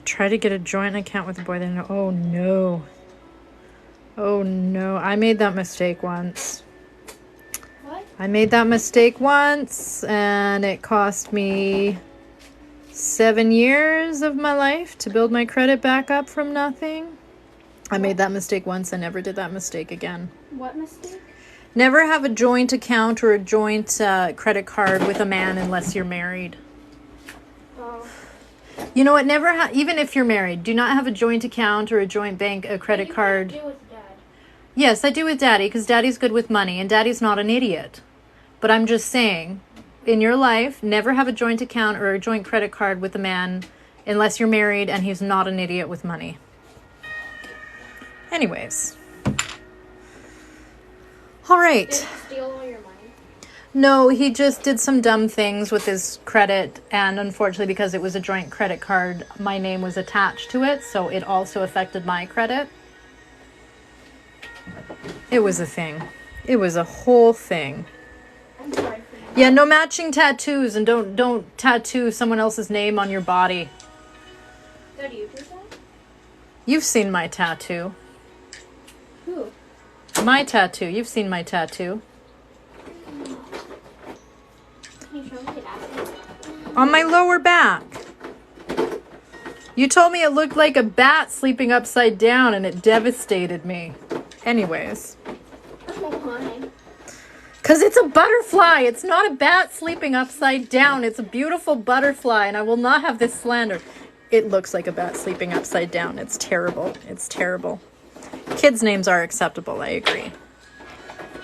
Try to get a joint account with a boy then. Oh no. Oh no. I made that mistake once. I made that mistake once, and it cost me 7 years of my life to build my credit back up from nothing. I made that mistake once and never did that mistake again. What mistake? Never have a joint account or a joint credit card with a man unless you're married. Oh. You know what? Even if you're married, do not have a joint account or a joint credit card. Do with Dad. Yes, I do with Daddy because Daddy's good with money and Daddy's not an idiot. But I'm just saying, in your life, never have a joint account or a joint credit card with a man unless you're married and he's not an idiot with money. Anyways. All right. Did he steal all your money? No, he just did some dumb things with his credit, and unfortunately because it was a joint credit card, my name was attached to it, so it also affected my credit. It was a thing. It was a whole thing. I'm sorry for that. Yeah, no matching tattoos, and don't tattoo someone else's name on your body. Did you do that? You've seen my tattoo. Who? My tattoo. You've seen my tattoo. Can you show me it? On my lower back. You told me it looked like a bat sleeping upside down and it devastated me. Anyways. Why? Because it's a butterfly. It's not a bat sleeping upside down. It's a beautiful butterfly, and I will not have this slander. It looks like a bat sleeping upside down. It's terrible. It's terrible. Kids' names are acceptable. I agree.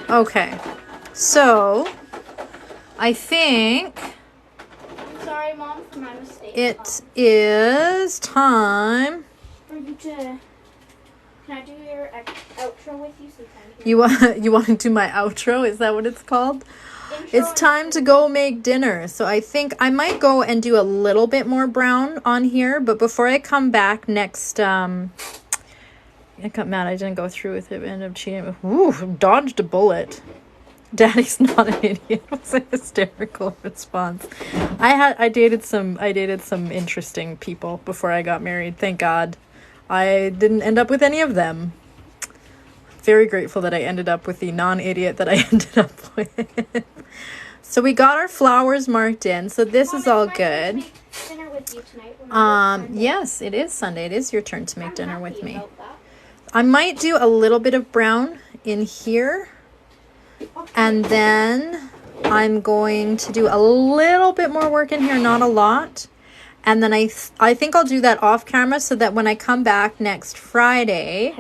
Okay. So, I think I'm sorry, Mom, for my mistake. it is time. For you to... Can I do your outro with you sometime? You want to do my outro? Is that what it's called? It's time to go make dinner. So I think I might go and do a little bit more brown on here. But before I come back next... I got mad I didn't go through with it. Ended up cheating. Ooh, dodged a bullet. Daddy's not an idiot. It was a hysterical response. I dated some interesting people before I got married. Thank God. I didn't end up with any of them. Very grateful that I ended up with the non-idiot that I ended up with. So we got our flowers marked in. So this is all good. Dinner with you tonight. Yes, it is Sunday. It is your turn to make dinner with me. I might do a little bit of brown in here. Okay. And then I'm going to do a little bit more work in here, not a lot. And then I think I'll do that off camera so that when I come back next Friday,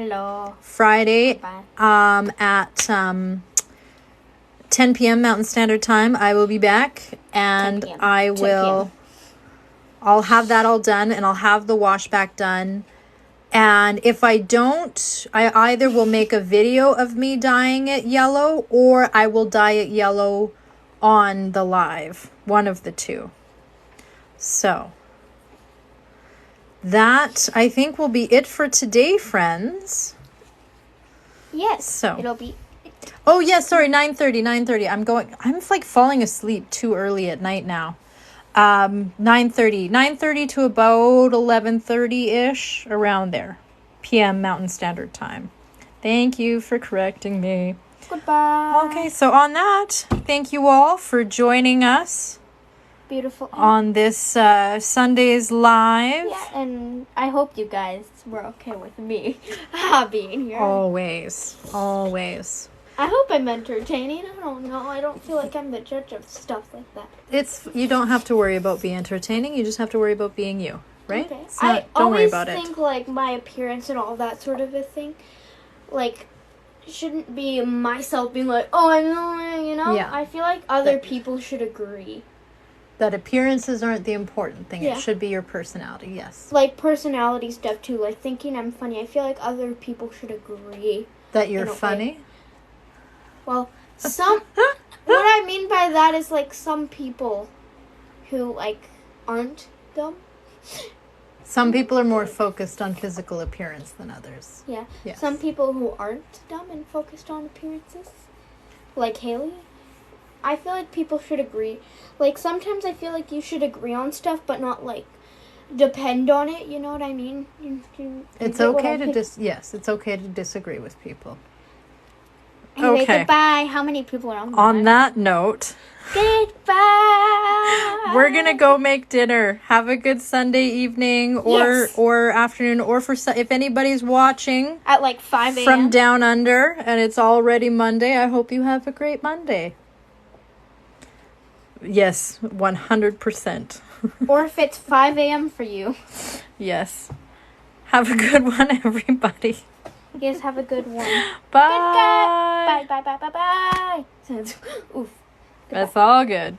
at 10 p.m. Mountain Standard Time, I will be back and I'll have that all done and I'll have the washback done. And if I don't, I either will make a video of me dyeing it yellow or I will dye it yellow on the live. One of the two. So that, I think, will be it for today, friends. Yes. So it'll be... Oh, yeah, sorry, 9:30. I'm like falling asleep too early at night now. 9:30 to about 11:30-ish, around there. PM Mountain Standard Time. Thank you for correcting me. Goodbye. Okay, so on that, thank you all for joining us. Beautiful. On this Sunday's live. Yeah, and I hope you guys were okay with me being here. Always. I hope I'm entertaining. I don't know. I don't feel like I'm the judge of stuff like that. You don't have to worry about being entertaining. You just have to worry about being you, right? Okay. Don't worry about it. I always think like my appearance and all that sort of a thing, like, shouldn't be myself being like, oh, I'm, you know? Yeah. I feel like other people should agree. That appearances aren't the important thing. Yeah. It should be your personality, yes. Like personality stuff too, like thinking I'm funny. I feel like other people should agree. That you're funny? Well, what I mean by that is like some people who like aren't dumb. Some people are more focused on physical appearance than others. Yeah. Yes. Some people who aren't dumb and focused on appearances, like Haley. I feel like people should agree. Like sometimes I feel like you should agree on stuff, but not like depend on it. You know what I mean? It's okay to it's okay to disagree with people. Anyway, okay. Goodbye. How many people are on the On line? that note, goodbye. We're gonna go make dinner. Have a good Sunday evening or afternoon, or if anybody's watching at like 5 a.m. from down under and it's already Monday, I hope you have a great Monday. Yes, 100%. Or if it's 5 a.m. for you. Yes. Have a good one, everybody. You guys have a good one. Bye. Bye. Bye. Oof. That's all good.